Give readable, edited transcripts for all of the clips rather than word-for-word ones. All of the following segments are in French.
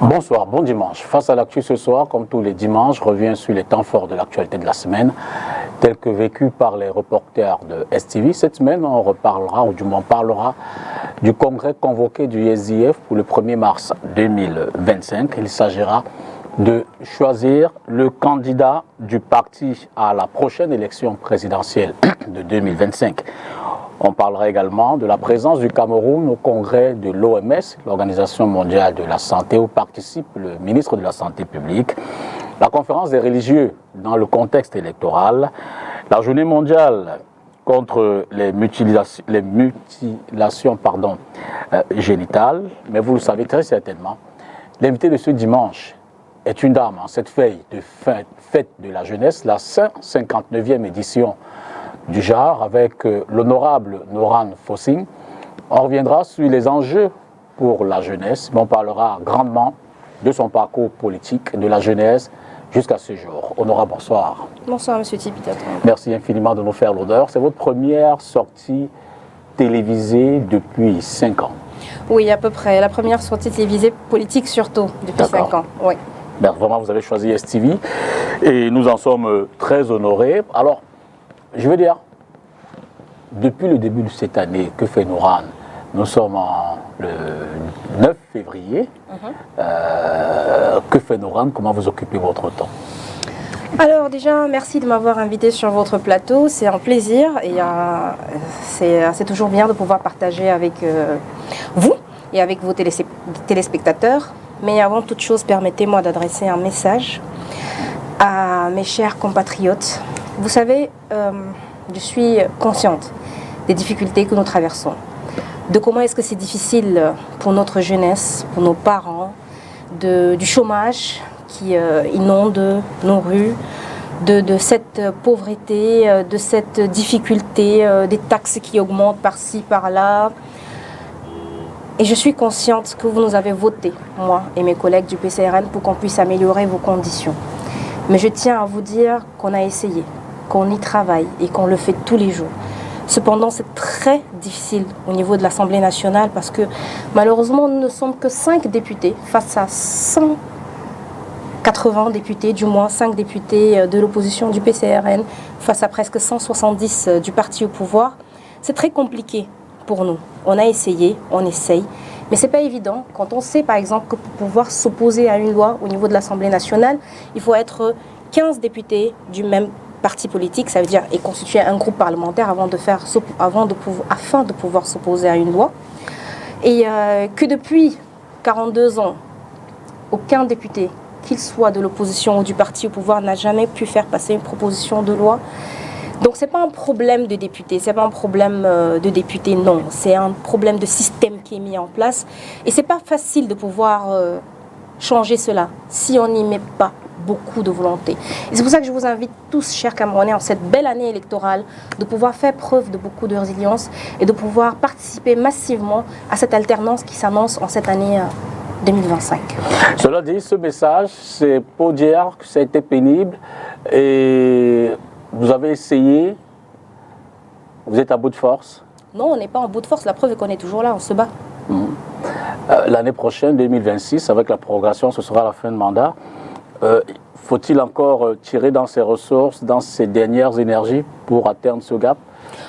Bonsoir, bon dimanche. Face à l'actu ce soir, comme tous les dimanches, je reviens sur les temps forts de l'actualité de la semaine, tels que vécus par les reporters de STV. Cette semaine, on reparlera, ou du moins parlera, du congrès convoqué du SDF pour le 1er mars 2025. Il s'agira de choisir le candidat du parti à la prochaine élection présidentielle de 2025. On parlera également de la présence du Cameroun au congrès de l'OMS, l'Organisation mondiale de la santé, où participe le ministre de la Santé publique, la conférence des religieux dans le contexte électoral, la journée mondiale contre les mutilations génitales, mais vous le savez très certainement, l'invité de ce dimanche est une dame en cette fête de la jeunesse, la 159e édition du genre, avec l'honorable Noran Fossing. On reviendra sur les enjeux pour la jeunesse, mais on parlera grandement de son parcours politique, de la jeunesse jusqu'à ce jour. Honorable, bonsoir. Bonsoir, monsieur Tipita. Merci infiniment de nous faire l'honneur. C'est votre première sortie télévisée depuis 5 ans. Oui, à peu près. La première sortie télévisée politique surtout, depuis 5 ans. Oui. Ben, vraiment, vous avez choisi STV et nous en sommes très honorés. Alors, je veux dire, depuis le début de cette année, que fait Noran? Nous sommes le 9 février. Que fait Noran? Comment vous occupez votre temps? Alors déjà, merci de m'avoir invité sur votre plateau. C'est un plaisir et c'est toujours bien de pouvoir partager avec vous et avec vos téléspectateurs. Mais avant toute chose, permettez-moi d'adresser un message à mes chers compatriotes. Vous savez, je suis consciente des difficultés que nous traversons, de comment est-ce que c'est difficile pour notre jeunesse, pour nos parents, du chômage qui inonde nos rues, de cette pauvreté, de cette difficulté, des taxes qui augmentent par-ci, par-là. Et je suis consciente que vous nous avez voté, moi et mes collègues du PCRN, pour qu'on puisse améliorer vos conditions. Mais je tiens à vous dire qu'on a essayé, qu'on y travaille et qu'on le fait tous les jours. Cependant, c'est très difficile au niveau de l'Assemblée nationale parce que malheureusement, nous ne sommes que 5 députés face à 180 députés, du moins 5 députés de l'opposition du PCRN face à presque 170 du parti au pouvoir. C'est très compliqué pour nous. On a essayé, on essaye, mais ce n'est pas évident quand on sait par exemple que pour pouvoir s'opposer à une loi au niveau de l'Assemblée nationale, il faut être 15 députés du même parti politique, ça veut dire et constituer un groupe parlementaire afin de pouvoir s'opposer à une loi. Et que depuis 42 ans, aucun député, qu'il soit de l'opposition ou du parti au pouvoir, n'a jamais pu faire passer une proposition de loi. Donc ce n'est pas un problème de député, c'est pas un problème de député, non. C'est un problème de système qui est mis en place. Et ce n'est pas facile de pouvoir changer cela si on n'y met pas beaucoup de volonté. Et c'est pour ça que je vous invite tous, chers Camerounais, en cette belle année électorale, de pouvoir faire preuve de beaucoup de résilience et de pouvoir participer massivement à cette alternance qui s'annonce en cette année 2025. Cela dit, ce message, c'est pour dire que ça a été pénible et vous avez essayé, vous êtes à bout de force? Non, on n'est pas en bout de force, la preuve est qu'on est toujours là, on se bat. L'année prochaine, 2026, avec la progression, ce sera la fin de mandat. Faut-il encore tirer dans ses ressources, dans ses dernières énergies pour atteindre ce gap?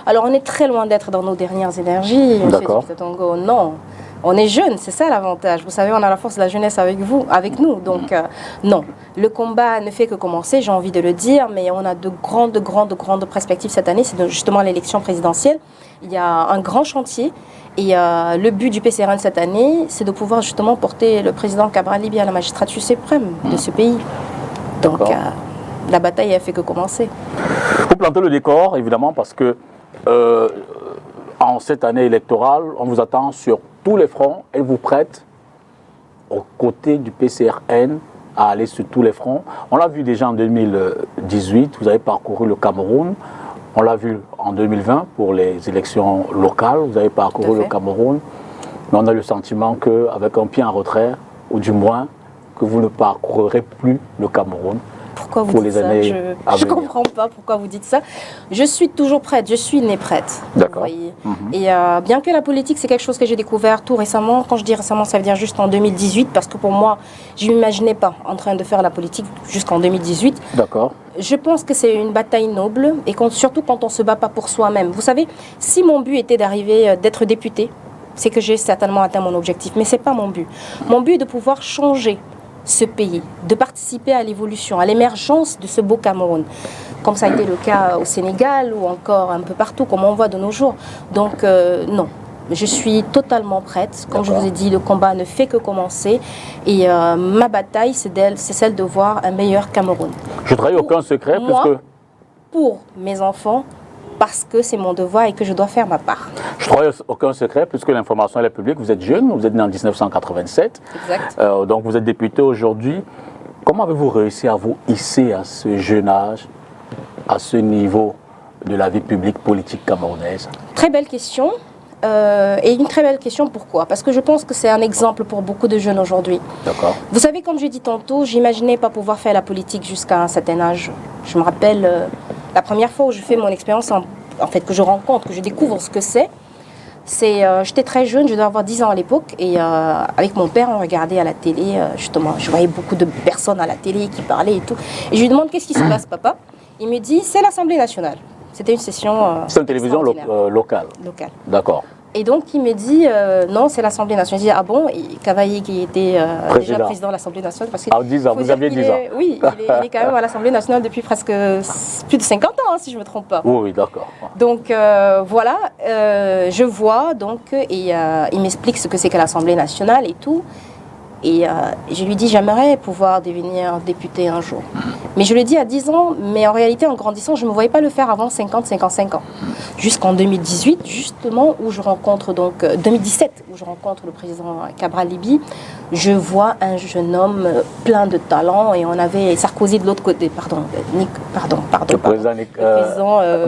Alors, on est très loin d'être dans nos dernières énergies. D'accord. Non, on est jeune, c'est ça l'avantage. Vous savez, on a la force de la jeunesse avec nous. Donc, non, le combat ne fait que commencer, j'ai envie de le dire, mais on a de grandes perspectives cette année. C'est justement l'élection présidentielle. Il y a un grand chantier. Et le but du PCRN cette année, c'est de pouvoir justement porter le président Cabral Libye à la magistrature suprême de ce pays. Donc, la bataille n'a fait que commencer. Vous plantez le décor, évidemment, parce que en cette année électorale, on vous attend sur tous les fronts et vous prête aux côtés du PCRN à aller sur tous les fronts. On l'a vu déjà en 2018, vous avez parcouru le Cameroun. On l'a vu en 2020 pour les élections locales, vous avez parcouru le Cameroun. Mais on a le sentiment qu'avec un pied en retrait, ou du moins que vous ne parcourrez plus le Cameroun. pourquoi vous pour dites les ça. années à Je venir. comprends pas pourquoi vous dites ça. Je suis toujours prête, je suis née prête. D'accord. Vous voyez. Et bien que la politique, c'est quelque chose que j'ai découvert tout récemment, quand je dis récemment, ça veut dire juste en 2018, parce que pour moi, je ne m'imaginais pas en train de faire la politique jusqu'en 2018. D'accord. Je pense que c'est une bataille noble, et surtout quand on ne se bat pas pour soi-même. Vous savez, si mon but était d'arriver, d'être député, c'est que j'ai certainement atteint mon objectif, mais ce n'est pas mon but. Mon but est de pouvoir changer ce pays, de participer à l'évolution, à l'émergence de ce beau Cameroun, comme ça a été le cas au Sénégal ou encore un peu partout, comme on voit de nos jours. Donc non, je suis totalement prête. Comme je vous ai dit, le combat ne fait que commencer et ma bataille, c'est celle de voir un meilleur Cameroun. Je ne trahis aucun secret moi, puisque... Pour mes enfants, parce que c'est mon devoir et que je dois faire ma part. Je ne trahis aucun secret puisque l'information elle est publique. Vous êtes jeune, vous êtes né en 1987. Exact. Donc vous êtes député aujourd'hui. Comment avez-vous réussi à vous hisser à ce jeune âge, à ce niveau de la vie publique politique camerounaise? Très belle question. Et une très belle question, pourquoi? Parce que je pense que c'est un exemple pour beaucoup de jeunes aujourd'hui. D'accord. Vous savez, comme je dit tantôt, j'imaginais pas pouvoir faire la politique jusqu'à un certain âge. Je me rappelle la première fois où je fais mon expérience, en fait, que je rencontre, que je découvre ce que c'est. J'étais très jeune, je devais avoir 10 ans à l'époque, et avec mon père, on regardait à la télé, justement, je voyais beaucoup de personnes à la télé qui parlaient et tout. Et je lui demande, qu'est-ce qui se passe, papa? Il me dit, c'est l'Assemblée nationale. C'était une session c'est une télévision locale. D'accord. Et donc, il me dit, non, c'est l'Assemblée nationale. Je dis, ah bon? Et Cavaillé, qui était déjà président de l'Assemblée nationale. Parce que 10 ans, vous aviez 10 ans. Oui, il est quand même à l'Assemblée nationale depuis presque plus de 50 ans, hein, si je ne me trompe pas. Oui, d'accord. Donc, voilà, je vois, donc, et il m'explique ce que c'est que l'Assemblée nationale et tout. Et je lui dis, j'aimerais pouvoir devenir député un jour. Mais je le dis à 10 ans, mais en réalité, en grandissant, je ne me voyais pas le faire avant 55 ans. Jusqu'en 2018, justement, où je rencontre, donc, 2017, où je rencontre le président Cabral Libye, je vois un jeune homme plein de talent, et on avait Sarkozy de l'autre côté, le président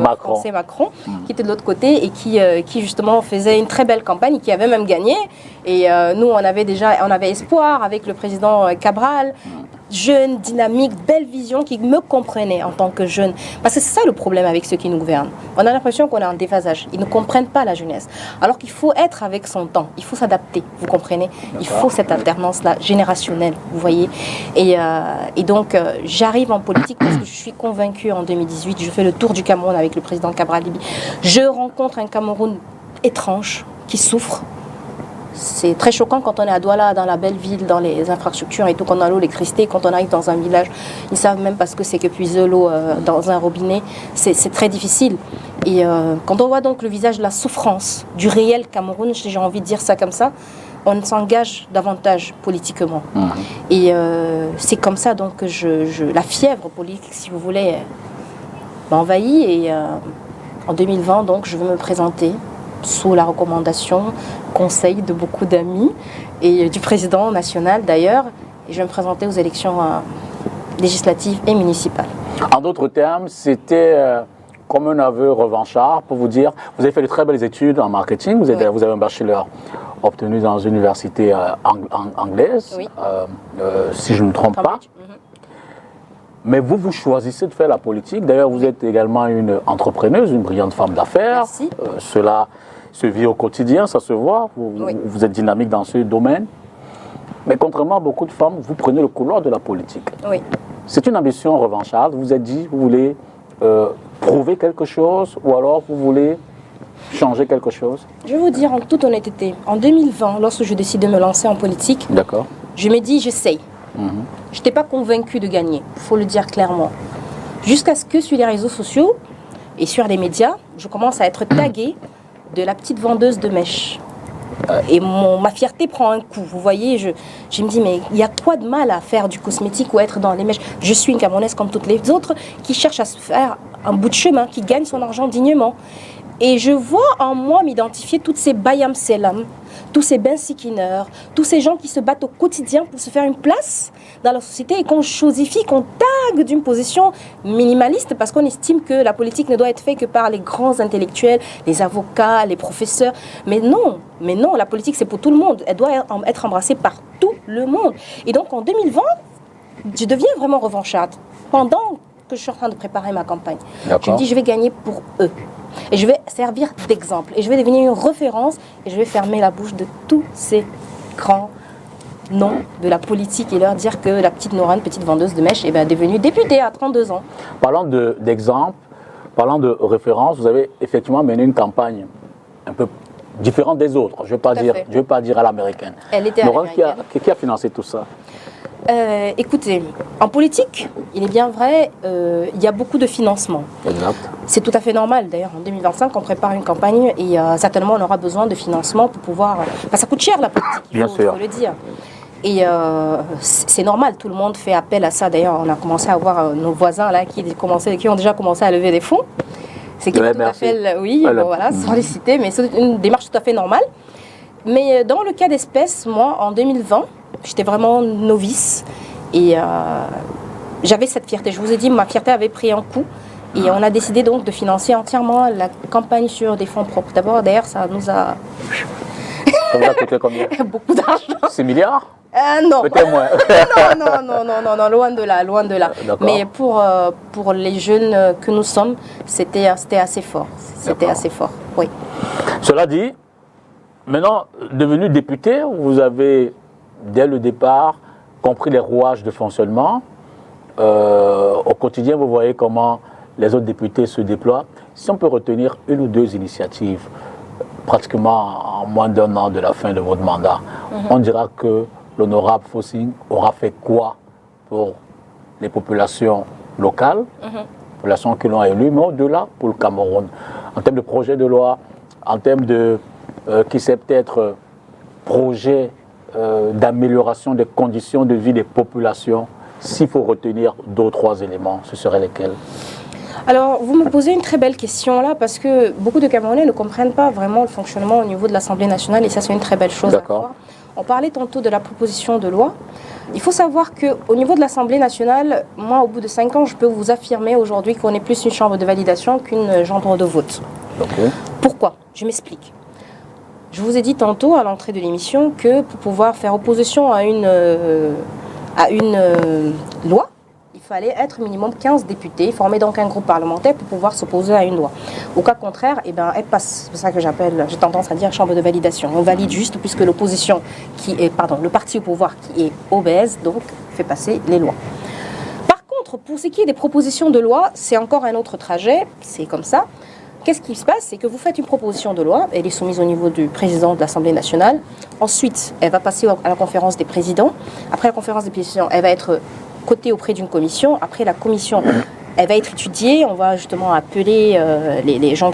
Macron. français Macron, qui était de l'autre côté, et qui justement faisait une très belle campagne, qui avait même gagné. Et nous, on avait espoir avec le président Cabral, jeune, dynamique, belle vision, qui me comprenait en tant que jeune. Parce que c'est ça le problème avec ceux qui nous gouvernent. On a l'impression qu'on est en déphasage. Ils ne comprennent pas la jeunesse. Alors qu'il faut être avec son temps. Il faut s'adapter, vous comprenez? Il faut cette alternance-là, générationnelle, vous voyez? Et donc, j'arrive en politique parce que je suis convaincue en 2018. Je fais le tour du Cameroun avec le président Cabral Libye. Je rencontre un Cameroun étrange, qui souffre. C'est très choquant quand on est à Douala, dans la belle ville, dans les infrastructures et tout, qu'on a l'eau, l'électricité. Quand on arrive dans un village, ils savent même pas ce que c'est que puiser l'eau dans un robinet. C'est très difficile. Et quand on voit donc le visage de la souffrance du réel Cameroun, j'ai envie de dire ça comme ça, on s'engage davantage politiquement. Et c'est comme ça donc que la fièvre politique, si vous voulez, m'envahit. Et en 2020, donc, je veux me présenter sous la recommandation, conseil de beaucoup d'amis et du président national d'ailleurs. Et je vais me présenter aux élections législatives et municipales. En d'autres termes, c'était comme un aveu revanchard pour vous dire, vous avez fait de très belles études en marketing, vous avez un bachelor obtenu dans une université anglaise, si je ne me trompe pas. Mais vous choisissez de faire la politique. D'ailleurs, vous êtes également une entrepreneuse, une brillante femme d'affaires. Cela se vit au quotidien, ça se voit. Vous êtes dynamique dans ce domaine. Mais contrairement à beaucoup de femmes, vous prenez le couloir de la politique. Oui. C'est une ambition revancharde. Vous vous êtes dit, vous voulez prouver quelque chose ou alors vous voulez changer quelque chose? Je vais vous dire en toute honnêteté, en 2020, lorsque je décide de me lancer en politique, je me dis, j'essaye. Je n'étais pas convaincue de gagner, il faut le dire clairement. Jusqu'à ce que sur les réseaux sociaux et sur les médias, je commence à être taguée de la petite vendeuse de mèches. Et ma fierté prend un coup. Vous voyez, je me dis, mais il y a quoi de mal à faire du cosmétique ou être dans les mèches? Je suis une Camerounaise comme toutes les autres qui cherche à se faire un bout de chemin, qui gagne son argent dignement. Et je vois en moi m'identifier toutes ces bayam selam, tous ces bensikineurs, tous ces gens qui se battent au quotidien pour se faire une place dans la société et qu'on chosifie, qu'on tague d'une position minimaliste parce qu'on estime que la politique ne doit être faite que par les grands intellectuels, les avocats, les professeurs. Mais non, la politique c'est pour tout le monde. Elle doit être embrassée par tout le monde. Et donc en 2020, je deviens vraiment revancharde. pendant que je suis en train de préparer ma campagne. D'accord. Je me dis, je vais gagner pour eux. Et je vais servir d'exemple. Et je vais devenir une référence. Et je vais fermer la bouche de tous ces grands noms de la politique et leur dire que la petite Nora, petite vendeuse de mèches, est devenue députée à 32 ans. Parlant d'exemple, parlant de référence, vous avez effectivement mené une campagne un peu différente des autres. Je ne vais pas dire à l'américaine. Elle était à l'américaine. Qui a financé tout ça? Écoutez, en politique, il est bien vrai, il y a beaucoup de financement. Exact. C'est tout à fait normal. D'ailleurs, en 2025, on prépare une campagne et certainement, on aura besoin de financement pour pouvoir... ça coûte cher, la politique, il faut le dire. Et c'est normal, tout le monde fait appel à ça. D'ailleurs, on a commencé à voir nos voisins là, qui ont déjà commencé à lever des fonds. C'est tout à fait... Oui, voilà, sans les citer, mais c'est une démarche tout à fait normale. Mais dans le cas d'espèce, moi, en 2020, j'étais vraiment novice et j'avais cette fierté. Je vous ai dit, ma fierté avait pris un coup et on a décidé donc de financer entièrement la campagne sur des fonds propres. D'abord, d'ailleurs, ça nous a... Ça vous a coûté combien? Beaucoup d'argent. 6 milliards? Non. Peut-être moins. non, loin de là. Mais pour les jeunes que nous sommes, c'était assez fort. C'était assez fort, oui. Cela dit, maintenant, devenu député, vous avez, dès le départ, compris les rouages de fonctionnement. Au quotidien, vous voyez comment les autres députés se déploient. Si on peut retenir une ou deux initiatives, pratiquement en moins d'un an de la fin de votre mandat, on dira que l'honorable Fossing aura fait quoi pour les populations locales, populations qui l'ont élu, mais au-delà pour le Cameroun, en termes de projet de loi, en termes de, qui sait peut-être, projet d'amélioration des conditions de vie des populations. S'il faut retenir 2 ou 3 éléments, ce seraient lesquels? Alors, vous me posez une très belle question là, parce que beaucoup de Camerounais ne comprennent pas vraiment le fonctionnement au niveau de l'Assemblée nationale, et ça, c'est une très belle chose à voir. On parlait tantôt de la proposition de loi. Il faut savoir qu'au niveau de l'Assemblée nationale, moi, au bout de 5 ans, je peux vous affirmer aujourd'hui qu'on est plus une chambre de validation qu'une chambre de vote. Pourquoi? Je m'explique. Je vous ai dit tantôt à l'entrée de l'émission que pour pouvoir faire opposition à une loi, il fallait être minimum 15 députés, former donc un groupe parlementaire pour pouvoir s'opposer à une loi. Au cas contraire, elle passe, c'est ça que j'ai tendance à dire chambre de validation. On valide juste puisque l'opposition le parti au pouvoir qui est obèse, donc fait passer les lois. Par contre, pour ce qui est des propositions de loi, c'est encore un autre trajet, c'est comme ça. Qu'est-ce qui se passe? C'est que vous faites une proposition de loi, elle est soumise au niveau du président de l'Assemblée nationale. Ensuite, elle va passer à la conférence des présidents. Après la conférence des présidents, elle va être cotée auprès d'une commission. Après la commission, elle va être étudiée. On va justement appeler les gens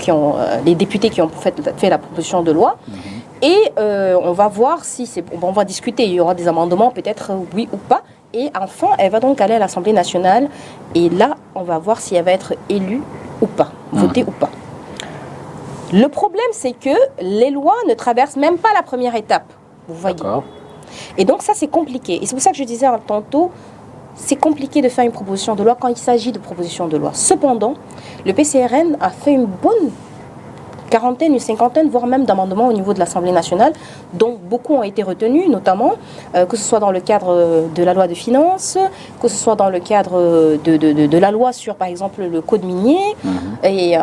les députés qui ont fait la proposition de loi. Et on va voir si on va discuter. Il y aura des amendements, peut-être oui ou pas. Et enfin, elle va donc aller à l'Assemblée nationale. Et là, on va voir si elle va être élue ou pas, votée ou pas. Le problème, c'est que les lois ne traversent même pas la première étape, vous voyez. Et donc ça, c'est compliqué. Et c'est pour ça que je disais tantôt, c'est compliqué de faire une proposition de loi quand il s'agit de proposition de loi. Cependant, le PCRN a fait une bonne quarantaine, une cinquantaine, voire même d'amendements au niveau de l'Assemblée nationale, dont beaucoup ont été retenus, notamment que ce soit dans le cadre de la loi de finances, que ce soit dans le cadre de la loi sur, par exemple, le code minier, et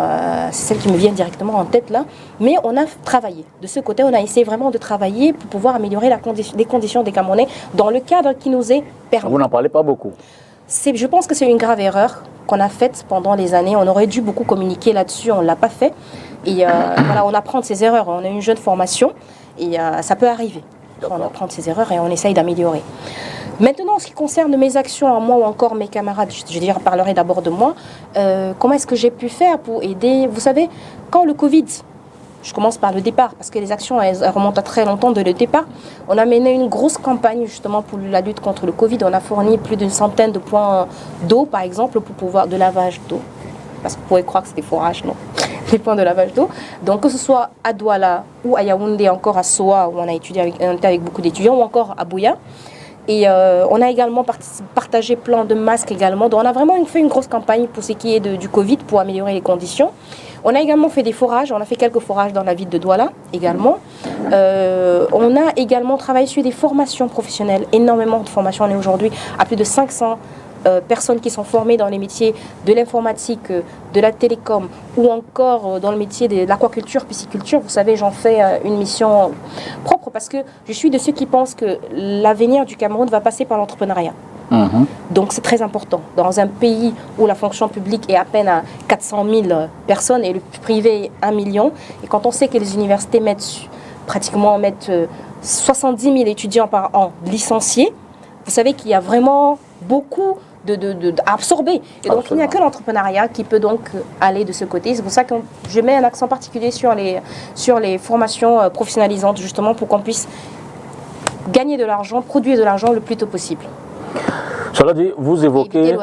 c'est celle qui me vient directement en tête là. Mais on a travaillé. De ce côté, on a essayé vraiment de travailler pour pouvoir améliorer les conditions des Camerounais dans le cadre qui nous est permis. Vous n'en parlez pas beaucoup. Je pense que c'est une grave erreur qu'on a faite pendant les années. On aurait dû beaucoup communiquer là-dessus, on ne l'a pas fait. Et voilà, on apprend de ses erreurs. On a une jeune formation et ça peut arriver. On apprend de ses erreurs et on essaye d'améliorer. Maintenant, en ce qui concerne mes actions à moi ou encore mes camarades, je parlerai d'abord de moi. Comment est-ce que j'ai pu faire pour aider? Vous savez, quand le Covid, je commence par le départ, parce que les actions elles remontent à très longtemps de le départ, on a mené une grosse campagne justement pour la lutte contre le Covid. On a fourni plus d'une centaine de points d'eau, par exemple, pour pouvoir de lavage d'eau. Parce que vous pouvez croire que c'est des forages, non? Les points de lavage d'eau. Donc que ce soit à Douala ou à Yaoundé, encore à Soa, où on a étudié avec beaucoup d'étudiants, ou encore à Bouya. Et on a également partagé plein de masques également. Donc on a vraiment fait une grosse campagne pour ce qui est du Covid, pour améliorer les conditions. On a également fait des forages. On a fait quelques forages dans la ville de Douala également. On a également travaillé sur des formations professionnelles, énormément de formations. On est aujourd'hui à plus de 500 personnes qui sont formées dans les métiers de l'informatique, de la télécom ou encore dans le métier de l'aquaculture, pisciculture. Vous savez, j'en fais une mission propre parce que je suis de ceux qui pensent que l'avenir du Cameroun va passer par l'entrepreneuriat. Donc c'est très important. Dans un pays où la fonction publique est à peine à 400 000 personnes et le privé 1 million, et quand on sait que les universités mettent 70 000 étudiants par an licenciés, vous savez qu'il y a vraiment beaucoup à absorber. Et donc il n'y a que l'entrepreneuriat qui peut donc aller de ce côté. C'est pour ça que je mets un accent particulier sur les formations professionnalisantes, justement pour qu'on puisse gagner de l'argent, produire de l'argent le plus tôt possible. Cela dit, vous évoquez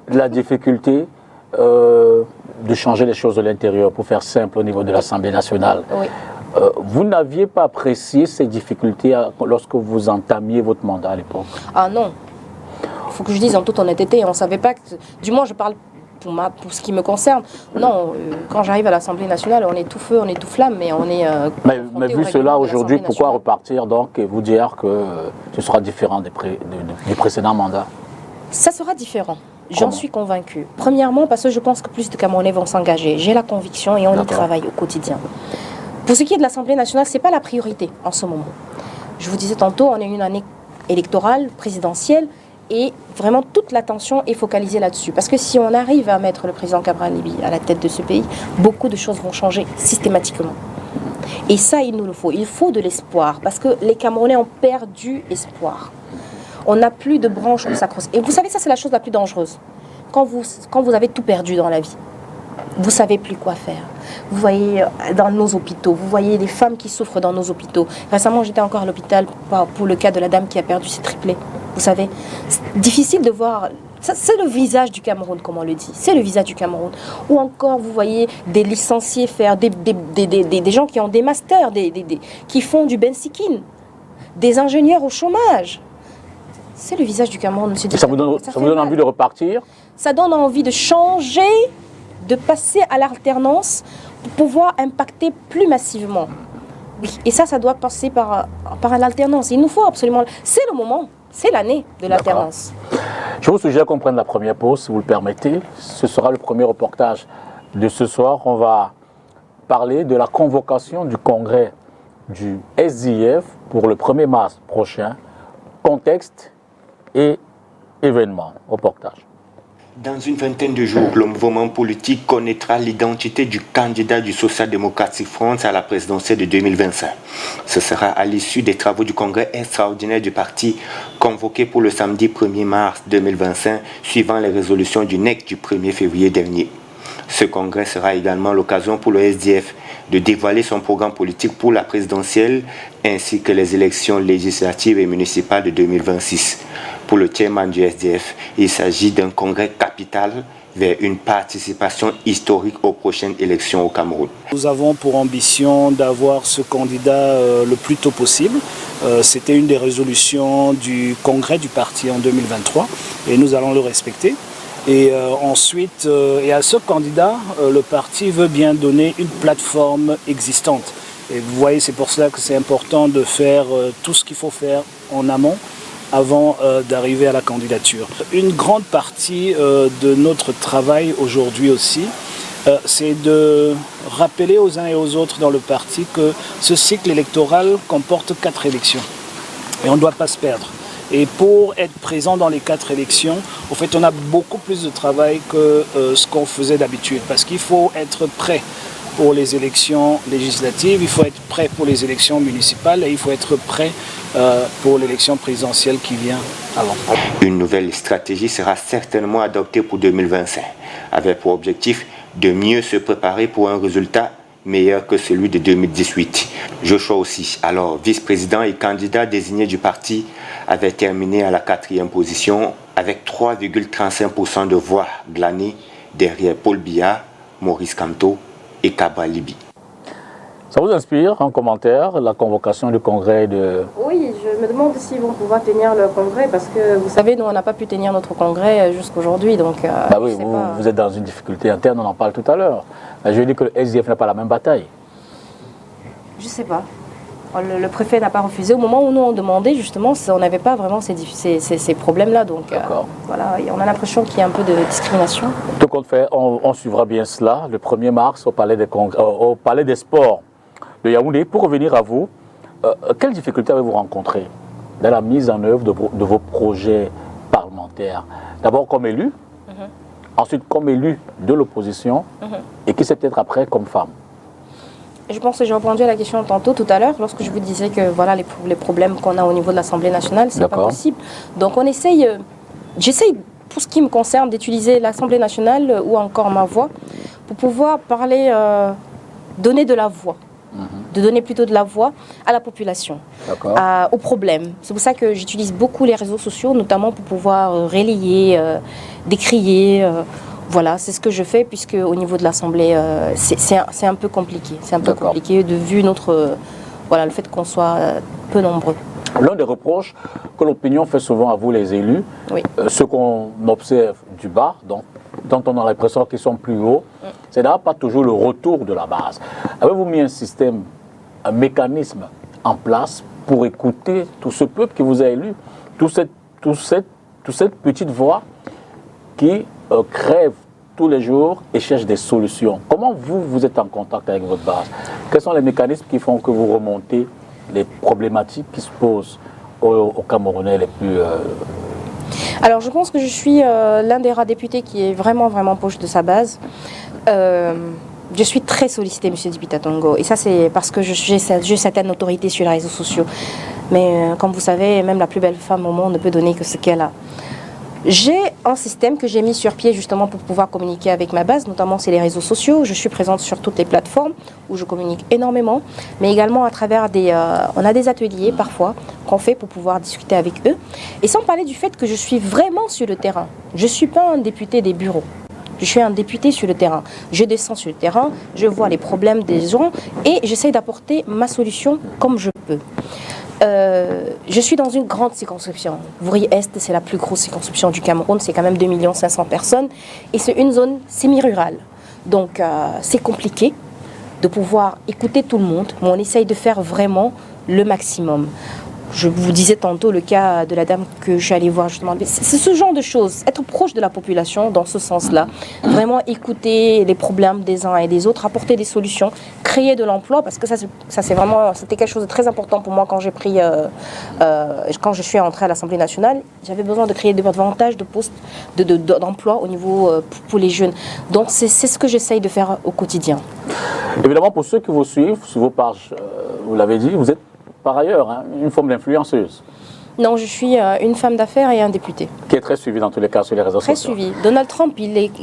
la difficulté de changer les choses de l'intérieur, pour faire simple au niveau de l'Assemblée nationale. Oui. Vous n'aviez pas apprécié ces difficultés lorsque vous entamiez votre mandat à l'époque? Ah non. Il faut que je dise en toute honnêteté, on ne savait pas que... Du moins, je parle pour ce qui me concerne. Non, quand j'arrive à l'Assemblée nationale, on est tout feu, on est tout flamme, mais on est... mais vu cela aujourd'hui, pourquoi repartir donc et vous dire que ce sera différent des précédents mandats? Ça sera différent. J'en suis convaincue. Premièrement, parce que je pense que plus de Camerounais vont s'engager. J'ai la conviction et on y travaille au quotidien. Pour ce qui est de l'Assemblée nationale, ce n'est pas la priorité en ce moment. Je vous disais tantôt, on est une année électorale, présidentielle, et vraiment toute l'attention est focalisée là-dessus. Parce que si on arrive à mettre le président Cabral Libye à la tête de ce pays, beaucoup de choses vont changer systématiquement. Et ça, il nous le faut. Il faut de l'espoir, parce que les Camerounais ont perdu espoir. On n'a plus de branche où s'accrocher. Et vous savez, ça c'est la chose la plus dangereuse. Quand vous avez tout perdu dans la vie, vous ne savez plus quoi faire. Vous voyez dans nos hôpitaux, vous voyez des femmes qui souffrent dans nos hôpitaux. Récemment, j'étais encore à l'hôpital pour le cas de la dame qui a perdu ses triplés. Vous savez, c'est difficile de voir. C'est le visage du Cameroun, comme on le dit. C'est le visage du Cameroun. Ou encore, vous voyez des licenciés faire, des gens qui ont des masters, qui font du bensikin, des ingénieurs au chômage. C'est le visage du Cameroun, monsieur. Ça vous donne envie de repartir? Ça donne envie de changer, de passer à l'alternance pour pouvoir impacter plus massivement. Oui. Et ça doit passer par l'alternance. Il nous faut absolument... C'est le moment, c'est l'année de l'alternance. Je vous suggère qu'on prenne la première pause, si vous le permettez. Ce sera le premier reportage de ce soir. On va parler de la convocation du congrès du SDF pour le 1er mars prochain. Contexte et événements. Reportage. Dans une vingtaine de jours, le mouvement politique connaîtra l'identité du candidat du Social Democratic Front à la présidentielle de 2025. Ce sera à l'issue des travaux du congrès extraordinaire du parti convoqué pour le samedi 1er mars 2025, suivant les résolutions du NEC du 1er février dernier. Ce congrès sera également l'occasion pour le SDF de dévoiler son programme politique pour la présidentielle ainsi que les élections législatives et municipales de 2026. Pour le chairman du SDF, il s'agit d'un congrès capital vers une participation historique aux prochaines élections au Cameroun. Nous avons pour ambition d'avoir ce candidat le plus tôt possible. C'était une des résolutions du congrès du parti en 2023 et nous allons le respecter. Et ensuite, et à ce candidat, le parti veut bien donner une plateforme existante. Et vous voyez, c'est pour cela que c'est important de faire tout ce qu'il faut faire en amont avant d'arriver à la candidature. Une grande partie de notre travail aujourd'hui aussi, c'est de rappeler aux uns et aux autres dans le parti que ce cycle électoral comporte 4 élections. Et on ne doit pas se perdre. Et pour être présent dans les 4 élections, en fait, on a beaucoup plus de travail que ce qu'on faisait d'habitude. Parce qu'il faut être prêt pour les élections législatives, il faut être prêt pour les élections municipales et il faut être prêt pour l'élection présidentielle qui vient avant. Une nouvelle stratégie sera certainement adoptée pour 2025, avec pour objectif de mieux se préparer pour un résultat meilleur que celui de 2018. Joshua aussi, alors vice-président et candidat désigné du parti, avait terminé à la 4e position avec 3,35% de voix glanées derrière Paul Biya, Maurice Kamto et Cabral Libye. Ça vous inspire en commentaire la convocation du congrès de... Oui, je me demande s'ils vont pouvoir tenir le congrès parce que vous savez, nous on n'a pas pu tenir notre congrès jusqu'aujourd'hui. Donc, bah oui, vous êtes dans une difficulté interne, on en parle tout à l'heure. Je dis que le SDF n'a pas la même bataille. Je sais pas. Le préfet n'a pas refusé. Au moment où nous on demandait, justement, on n'avait pas vraiment ces problèmes-là. Donc voilà, on a l'impression qu'il y a un peu de discrimination. Tout compte fait, on suivra bien cela le 1er mars au Palais des Sports de Yaoundé. Pour revenir à vous, quelles difficultés avez-vous rencontrées dans la mise en œuvre de vos projets parlementaires? D'abord comme élu, ensuite comme élu de l'opposition, et qui c'est peut-être après comme femme? Je pense que j'ai répondu à la question tantôt, tout à l'heure, lorsque je vous disais que voilà les problèmes qu'on a au niveau de l'Assemblée nationale, c'est pas possible. Donc on essaye, j'essaye pour ce qui me concerne d'utiliser l'Assemblée nationale ou encore ma voix pour pouvoir parler, donner de la voix. De donner plutôt de la voix à la population, aux problèmes. C'est pour ça que j'utilise beaucoup les réseaux sociaux, notamment pour pouvoir relayer, décrier. Voilà, c'est ce que je fais, puisque au niveau de l'Assemblée, c'est un peu compliqué. C'est un peu compliqué de vu le fait qu'on soit peu nombreux. L'un des reproches que l'opinion fait souvent à vous, les élus, ce qu'on observe du bas, dont on a l'impression qu'ils sont plus hauts, c'est d'ailleurs pas toujours le retour de la base. Avez-vous mis un système, un mécanisme en place pour écouter tout ce peuple qui vous a élu, toute cette petite voix qui crève tous les jours et cherche des solutions? Comment vous êtes en contact avec votre base? Quels sont les mécanismes qui font que vous remontez les problématiques qui se posent aux Camerounais les plus... Alors je pense que je suis l'un des rares députés qui est vraiment proche de sa base. Je suis très sollicitée, M. Dibita Tongo, et ça c'est parce que j'ai certaines autorités sur les réseaux sociaux. Mais comme vous savez, même la plus belle femme au monde ne peut donner que ce qu'elle a. J'ai un système que j'ai mis sur pied justement pour pouvoir communiquer avec ma base, notamment c'est les réseaux sociaux. Je suis présente sur toutes les plateformes où je communique énormément, mais également à travers on a des ateliers parfois qu'on fait pour pouvoir discuter avec eux. Et sans parler du fait que je suis vraiment sur le terrain. Je ne suis pas un député des bureaux. Je suis un député sur le terrain. Je descends sur le terrain, je vois les problèmes des gens et j'essaie d'apporter ma solution comme je peux. Je suis dans une grande circonscription. Vouri-Est, c'est la plus grosse circonscription du Cameroun, c'est quand même 2 500 000 personnes et c'est une zone semi-rurale. Donc c'est compliqué de pouvoir écouter tout le monde, mais on essaye de faire vraiment le maximum. Je vous disais tantôt le cas de la dame que je suis allée voir justement. C'est ce genre de choses, être proche de la population dans ce sens-là, vraiment écouter les problèmes des uns et des autres, apporter des solutions, créer de l'emploi, parce que c'était quelque chose de très important pour moi quand quand je suis entrée à l'Assemblée nationale. J'avais besoin de créer davantage de postes d'emploi au niveau pour les jeunes. Donc c'est ce que j'essaye de faire au quotidien. Évidemment, pour ceux qui vous suivent sur vos pages, vous l'avez dit, vous êtes par ailleurs une forme d'influenceuse. Non, je suis une femme d'affaires et un député. Qui est très suivi dans tous les cas sur les réseaux sociaux. Très suivi. Donald Trump,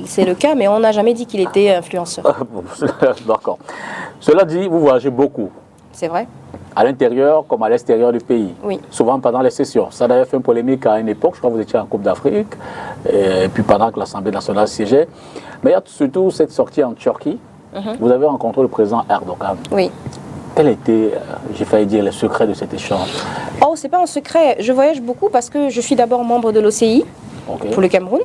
c'est le cas, mais on n'a jamais dit qu'il était influenceur. D'accord. Cela dit, vous voyagez beaucoup. C'est vrai. À l'intérieur comme à l'extérieur du pays. Oui. Souvent pendant les sessions. Ça d'ailleurs fait une polémique à une époque, je crois que vous étiez en Coupe d'Afrique, et puis pendant que l'Assemblée nationale siégeait. Mais il y a surtout cette sortie en Turquie. Vous avez rencontré le président Erdogan. Oui. Quel était, j'ai failli dire, le secret de cet échange? Oh, c'est pas un secret. Je voyage beaucoup parce que je suis d'abord membre de l'OCI pour le Cameroun.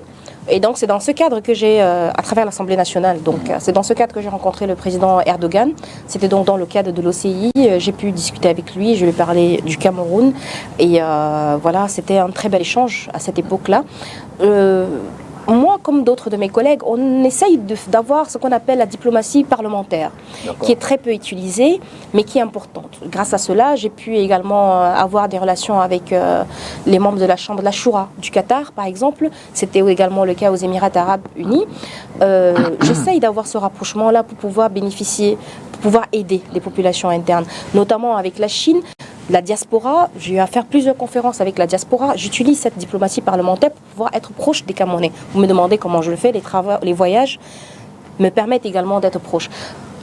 Et donc, c'est dans ce cadre que j'ai, à travers l'Assemblée nationale, donc c'est dans ce cadre que j'ai rencontré le président Erdogan. C'était donc dans le cadre de l'OCI. J'ai pu discuter avec lui, je lui ai parlé du Cameroun. Et voilà, c'était un très bel échange à cette époque-là. Moi, comme d'autres de mes collègues, on essaye d'avoir ce qu'on appelle la diplomatie parlementaire, qui est très peu utilisée, mais qui est importante. Grâce à cela, j'ai pu également avoir des relations avec les membres de la Chambre de la Choura du Qatar, par exemple. C'était également le cas aux Émirats arabes unis. J'essaye d'avoir ce rapprochement-là pour pouvoir bénéficier, pour pouvoir aider les populations internes, notamment avec la Chine. La diaspora, j'ai eu à faire plusieurs conférences avec la diaspora. J'utilise cette diplomatie parlementaire pour pouvoir être proche des Camerounais. Vous me demandez comment je le fais, les voyages me permettent également d'être proche.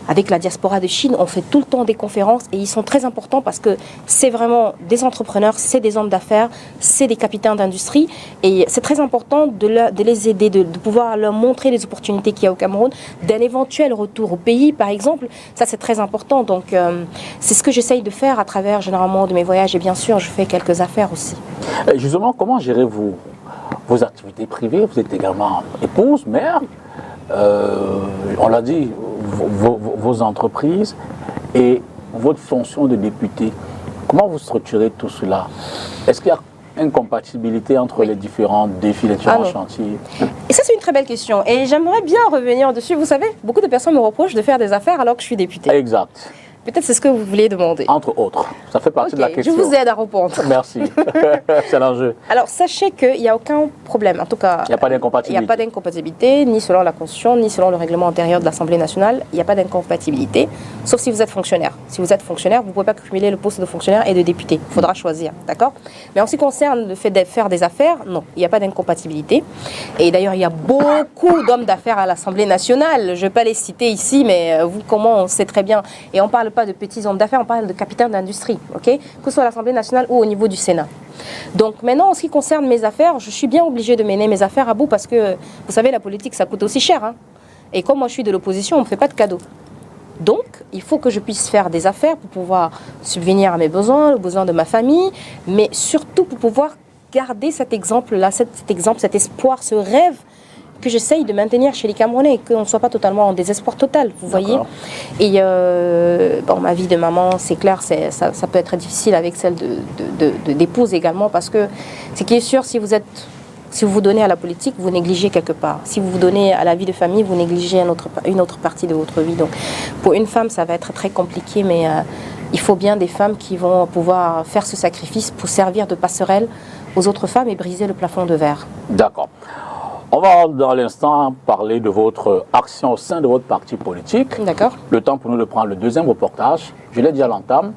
Avec la diaspora de Chine, on fait tout le temps des conférences et ils sont très importants parce que c'est vraiment des entrepreneurs, c'est des hommes d'affaires, c'est des capitaines d'industrie et c'est très important de les aider, de pouvoir leur montrer les opportunités qu'il y a au Cameroun, d'un éventuel retour au pays par exemple. Ça c'est très important, donc c'est ce que j'essaye de faire à travers généralement de mes voyages et bien sûr je fais quelques affaires aussi. Justement, comment gérez-vous vos activités privées? Vous êtes également épouse, mère, on l'a dit, vos entreprises et votre fonction de député. Comment vous structurez tout cela? Est-ce qu'il y a incompatibilité entre les différents défis, les différents chantiers? Et ça, c'est une très belle question. Et j'aimerais bien revenir dessus. Vous savez, beaucoup de personnes me reprochent de faire des affaires alors que je suis députée. Exact. Peut-être c'est ce que vous voulez demander. Entre autres. Ça fait partie de la question. Je vous aide à répondre. Merci. C'est l'enjeu. Alors, sachez qu'il n'y a aucun problème. En tout cas, il n'y a pas d'incompatibilité. Il n'y a pas d'incompatibilité, ni selon la Constitution, ni selon le règlement intérieur de l'Assemblée nationale. Il n'y a pas d'incompatibilité, sauf si vous êtes fonctionnaire. Si vous êtes fonctionnaire, vous ne pouvez pas cumuler le poste de fonctionnaire et de député. Il faudra choisir, d'accord? Mais en ce qui concerne le fait de faire des affaires, non, il n'y a pas d'incompatibilité. Et d'ailleurs, il y a beaucoup d'hommes d'affaires à l'Assemblée nationale. Je ne vais pas les citer ici, mais vous, comment on sait très bien. Et on ne parle pas de petits hommes d'affaires, on parle de capitaines d'industrie, ok? Que ce soit à l'Assemblée nationale ou au niveau du Sénat. Donc maintenant, en ce qui concerne mes affaires, je suis bien obligée de mener mes affaires à bout parce que, vous savez, la politique, ça coûte aussi cher. Hein. Et comme moi, je suis de l'opposition, on ne me fait pas de cadeaux. Donc, il faut que je puisse faire des affaires pour pouvoir subvenir à mes besoins, aux besoins de ma famille, mais surtout pour pouvoir garder cet exemple-là, cet espoir, ce rêve que j'essaye de maintenir chez les Camerounais, qu'on ne soit pas totalement en désespoir total, vous voyez. Et bon, ma vie de maman, c'est clair, ça peut être difficile avec celle d'épouse également, parce que ce qui est sûr, si vous vous donnez à la politique, vous négligez quelque part. Si vous vous donnez à la vie de famille, vous négligez une autre partie de votre vie. Donc, pour une femme, ça va être très compliqué, mais il faut bien des femmes qui vont pouvoir faire ce sacrifice pour servir de passerelle aux autres femmes et briser le plafond de verre. D'accord. On va dans l'instant parler de votre action au sein de votre parti politique. D'accord. Le temps pour nous de prendre le deuxième reportage. Je l'ai dit à l'entame,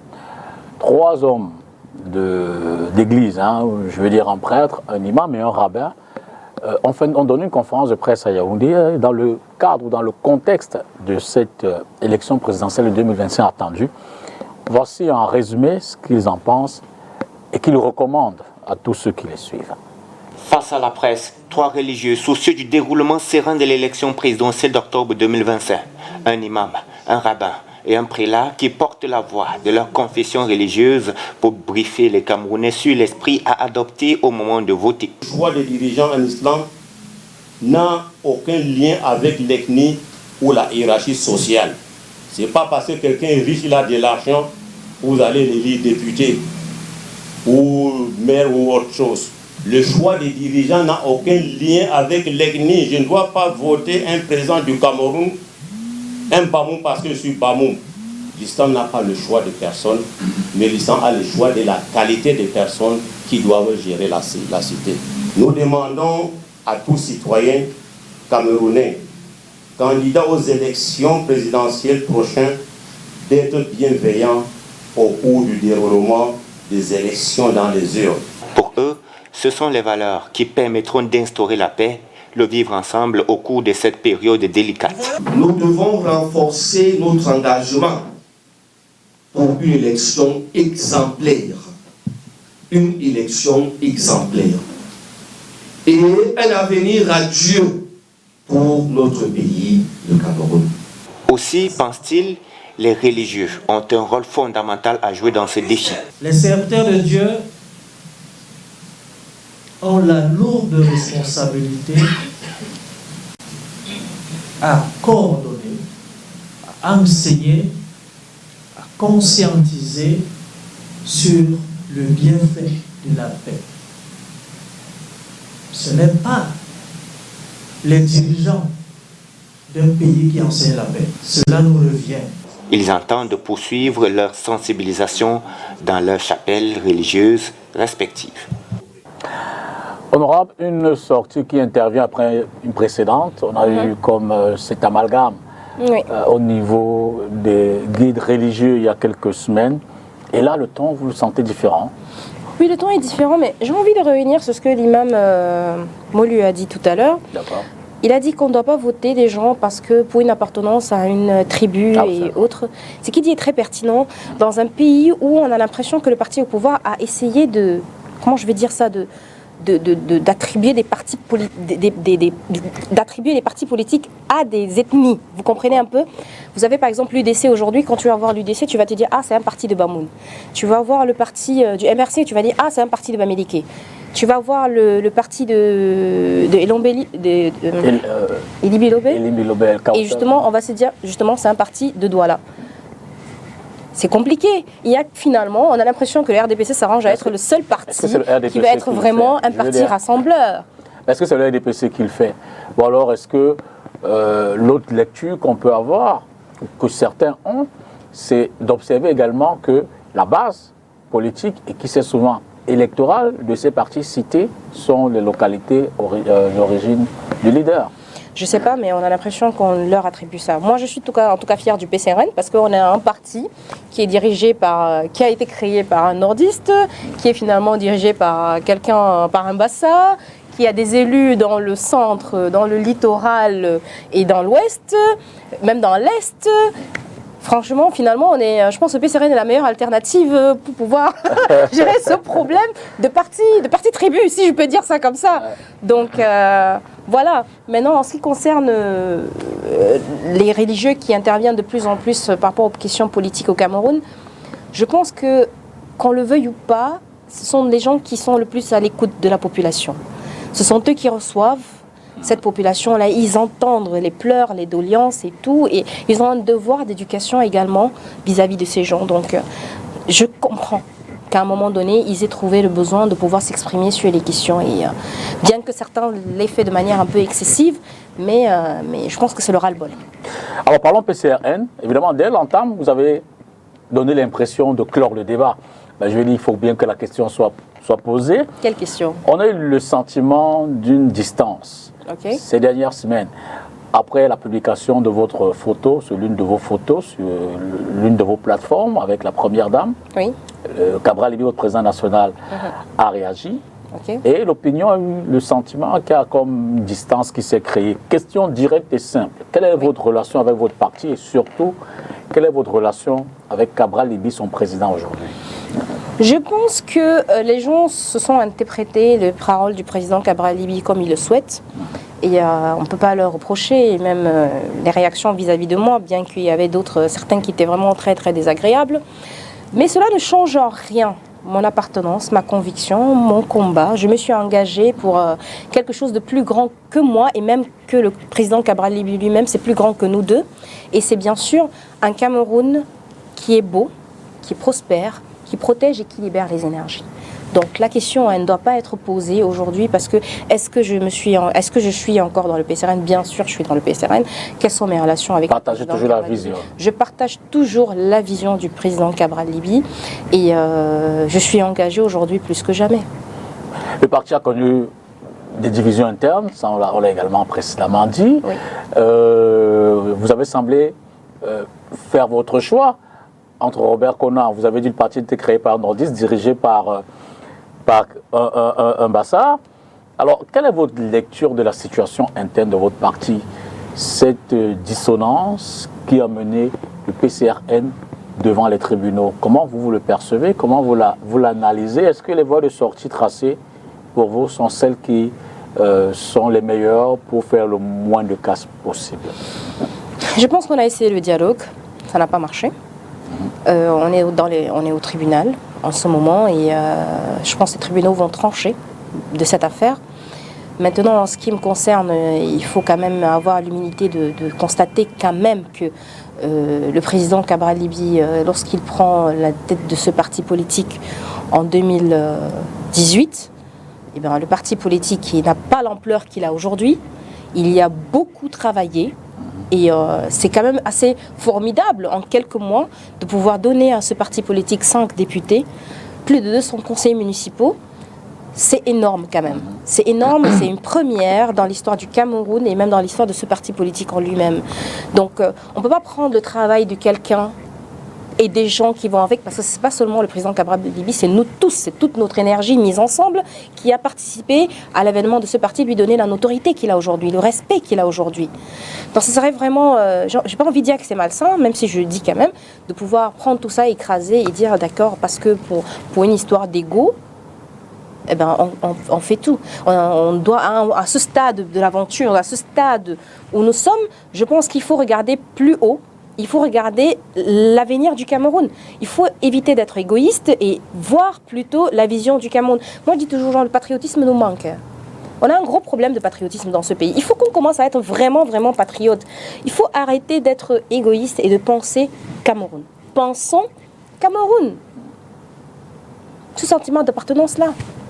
3 hommes d'église, hein, je veux dire un prêtre, un imam et un rabbin, on donne une conférence de presse à Yaoundé dans le cadre ou dans le contexte de cette élection présidentielle de 2025 attendue. Voici en résumé ce qu'ils en pensent et qu'ils recommandent à tous ceux qui les suivent. Face à la presse, 3 religieux soucieux du déroulement serein de l'élection présidentielle d'octobre 2025, un imam, un rabbin et un prélat qui portent la voix de leur confession religieuse pour briefer les Camerounais sur l'esprit à adopter au moment de voter. Le choix des dirigeants en islam n'a aucun lien avec l'ethnie ou la hiérarchie sociale. Ce n'est pas parce que quelqu'un est riche, il a de l'argent, vous allez l'élire député ou maire ou autre chose. Le choix des dirigeants n'a aucun lien avec l'ethnie. Je ne dois pas voter un président du Cameroun, un Bamoun parce que je suis Bamoun. L'islam n'a pas le choix de personne, mais l'islam a le choix de la qualité des personnes qui doivent gérer la cité. Nous demandons à tous citoyens camerounais, candidats aux élections présidentielles prochaines, d'être bienveillants au cours du déroulement des élections dans les urnes. Pour eux, ce sont les valeurs qui permettront d'instaurer la paix, le vivre ensemble au cours de cette période délicate. Nous devons renforcer notre engagement pour une élection exemplaire. Une élection exemplaire. Et un avenir radieux pour notre pays, le Cameroun. Aussi, pense-t-il, les religieux ont un rôle fondamental à jouer dans ce défi. Les serviteurs de Dieu ont la lourde responsabilité à coordonner, à enseigner, à conscientiser sur le bienfait de la paix. Ce n'est pas les dirigeants d'un pays qui enseignent la paix. Cela nous revient. Ils entendent poursuivre leur sensibilisation dans leurs chapelles religieuses respectives. Honorable, une sortie qui intervient après une précédente. On a eu comme cet amalgame au niveau des guides religieux il y a quelques semaines. Et là, le ton, vous le sentez différent? Oui, le ton est différent, mais j'ai envie de revenir sur ce que l'imam Molu a dit tout à l'heure. D'accord. Il a dit qu'on ne doit pas voter des gens parce que pour une appartenance à une tribu et autres. Ce qu'il dit est très pertinent dans un pays où on a l'impression que le parti au pouvoir a essayé de, comment je vais dire ça, d'attribuer des partis politiques à des ethnies. Vous comprenez un peu? Vous avez par exemple l'UDC aujourd'hui, quand tu vas voir l'UDC, tu vas te dire « Ah, c'est un parti de Bamoun ». Tu vas voir le parti du MRC, tu vas dire « Ah, c'est un parti de Bamileke ». Tu vas voir le parti de Elombeli, Elibi Lobé, et justement, on va se dire, justement, c'est un parti de Douala. C'est compliqué. Finalement, on a l'impression que le RDPC s'arrange à être le seul parti qui va être vraiment un parti rassembleur. Est-ce que c'est le RDPC qui le fait? Ou alors est-ce que l'autre lecture qu'on peut avoir, que certains ont, c'est d'observer également que la base politique, et qui c'est souvent électorale de ces partis cités, sont les localités d'origine du leader? Je ne sais pas, mais on a l'impression qu'on leur attribue ça. Moi, je suis en tout cas fière du PCRN parce qu'on a un parti qui est dirigé qui a été créé par un nordiste, qui est finalement dirigé par par un Bassa, qui a des élus dans le centre, dans le littoral et dans l'ouest, même dans l'est. Franchement, finalement, je pense que le PCRN est la meilleure alternative pour pouvoir gérer ce problème de parti tribu, si je peux dire ça comme ça. Donc, voilà. Maintenant, en ce qui concerne les religieux qui interviennent de plus en plus par rapport aux questions politiques au Cameroun, je pense que, qu'on le veuille ou pas, ce sont les gens qui sont le plus à l'écoute de la population. Ce sont eux qui reçoivent cette population-là, ils entendent les pleurs, les doléances et tout, et ils ont un devoir d'éducation également vis-à-vis de ces gens. Donc, je comprends qu'à un moment donné, ils aient trouvé le besoin de pouvoir s'exprimer sur les questions, et bien que certains l'aient fait de manière un peu excessive, mais je pense que c'est le ras-le-bol. Alors, parlons PCRN. Évidemment, dès l'entame, vous avez donné l'impression de clore le débat. Ben, je vais dire, il faut bien que la question soit posée. Quelle question? On a eu le sentiment d'une distance ces dernières semaines. Après la publication de votre photo, sur l'une de vos photos, sur l'une de vos plateformes, avec la Première Dame, oui. Cabral Libby, votre président national, a réagi. Et l'opinion a eu le sentiment qu'il y a comme une distance qui s'est créée. Question directe et simple. Quelle est votre relation avec votre parti et surtout, quelle est votre relation avec Cabral Libby, son président aujourd'hui? Je pense que les gens se sont interprétés les paroles du président Cabral Libby comme ils le souhaitent. Et on ne peut pas leur reprocher, et même les réactions vis-à-vis de moi, bien qu'il y avait certains qui étaient vraiment très très désagréables. Mais cela ne change en rien mon appartenance, ma conviction, mon combat. Je me suis engagée pour quelque chose de plus grand que moi, et même que le président Cabral Libby lui-même, c'est plus grand que nous deux. Et c'est bien sûr un Cameroun qui est beau, qui prospère, qui protège et qui libère les énergies. Donc la question, elle ne doit pas être posée aujourd'hui parce que est-ce que je suis encore dans le PCRN? Bien sûr, je suis dans le PCRN. Quelles sont mes relations avec Partagez toujours la vision. Je partage toujours la vision du président Cabral Libby et je suis engagée aujourd'hui plus que jamais. Le parti a connu des divisions internes, ça on l'a également précédemment dit. Oui. Vous avez semblé faire votre choix entre Robert Conant. Vous avez dit que le parti était créé par un nordiste, dirigé par un Bassa. Alors, quelle est votre lecture de la situation interne de votre parti? Cette dissonance qui a mené le PCRN devant les tribunaux, comment vous le percevez? Comment vous l'analysez? Est-ce que les voies de sortie tracées pour vous sont celles qui sont les meilleures pour faire le moins de casse possible? Je pense qu'on a essayé le dialogue, ça n'a pas marché. On est au tribunal en ce moment et je pense que les tribunaux vont trancher de cette affaire. Maintenant, en ce qui me concerne, il faut quand même avoir l'humilité de constater quand même que le président Cabral Libby, lorsqu'il prend la tête de ce parti politique en 2018, eh bien, le parti politique qui n'a pas l'ampleur qu'il a aujourd'hui, il y a beaucoup travaillé. Et c'est quand même assez formidable en quelques mois de pouvoir donner à ce parti politique 5 députés, plus de 200 conseillers municipaux. C'est énorme quand même. C'est énorme, c'est une première dans l'histoire du Cameroun et même dans l'histoire de ce parti politique en lui-même. Donc on ne peut pas prendre le travail de quelqu'un et des gens qui vont avec, parce que ce n'est pas seulement le président Cabral Libby, c'est nous tous, c'est toute notre énergie mise ensemble qui a participé à l'avènement de ce parti, lui donner la notoriété qu'il a aujourd'hui, le respect qu'il a aujourd'hui. Donc ce serait vraiment, j'ai pas envie de dire que c'est malsain, même si je le dis quand même, de pouvoir prendre tout ça, écraser et dire d'accord, parce que pour une histoire d'ego, eh ben, on fait tout. On doit, à ce stade de l'aventure, à ce stade où nous sommes, je pense qu'il faut regarder plus haut. Il faut regarder l'avenir du Cameroun. Il faut éviter d'être égoïste et voir plutôt la vision du Cameroun. Moi, je dis toujours, genre, le patriotisme nous manque. On a un gros problème de patriotisme dans ce pays. Il faut qu'on commence à être vraiment, vraiment patriote. Il faut arrêter d'être égoïste et de penser Cameroun. Pensons Cameroun. Ce sentiment d'appartenance-là.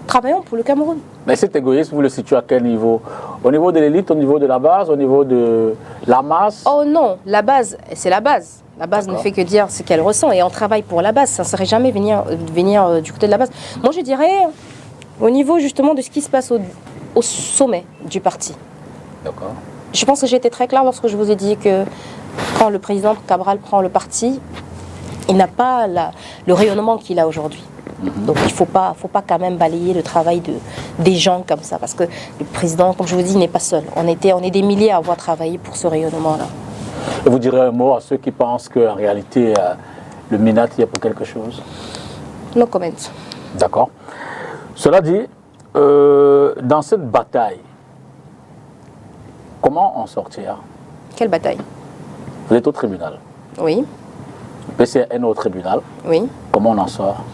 Travaillons pour le Cameroun. Mais cet égoïsme, vous le situez à quel niveau? Au niveau de l'élite, au niveau de la base, au niveau de la masse? Oh non, la base, c'est la base. La base ne fait que dire ce qu'elle ressent et on travaille pour la base. Ça ne serait jamais venir du côté de la base. Moi, je dirais au niveau justement de ce qui se passe au sommet du parti. D'accord. Je pense que j'ai été très claire lorsque je vous ai dit que quand le président Cabral prend le parti, il n'a pas le rayonnement qu'il a aujourd'hui. Donc il ne faut pas quand même balayer le travail des gens comme ça, parce que le président, comme je vous dis, n'est pas seul. On est des milliers à avoir travaillé pour ce rayonnement-là. Et vous direz un mot à ceux qui pensent qu'en réalité, le MINAT y est pour quelque chose? No comment. D'accord. Cela dit, dans cette bataille, comment en sortir? Quelle bataille? Vous êtes au tribunal. Oui, Le PCRN au tribunal. oui. Comment on en sort?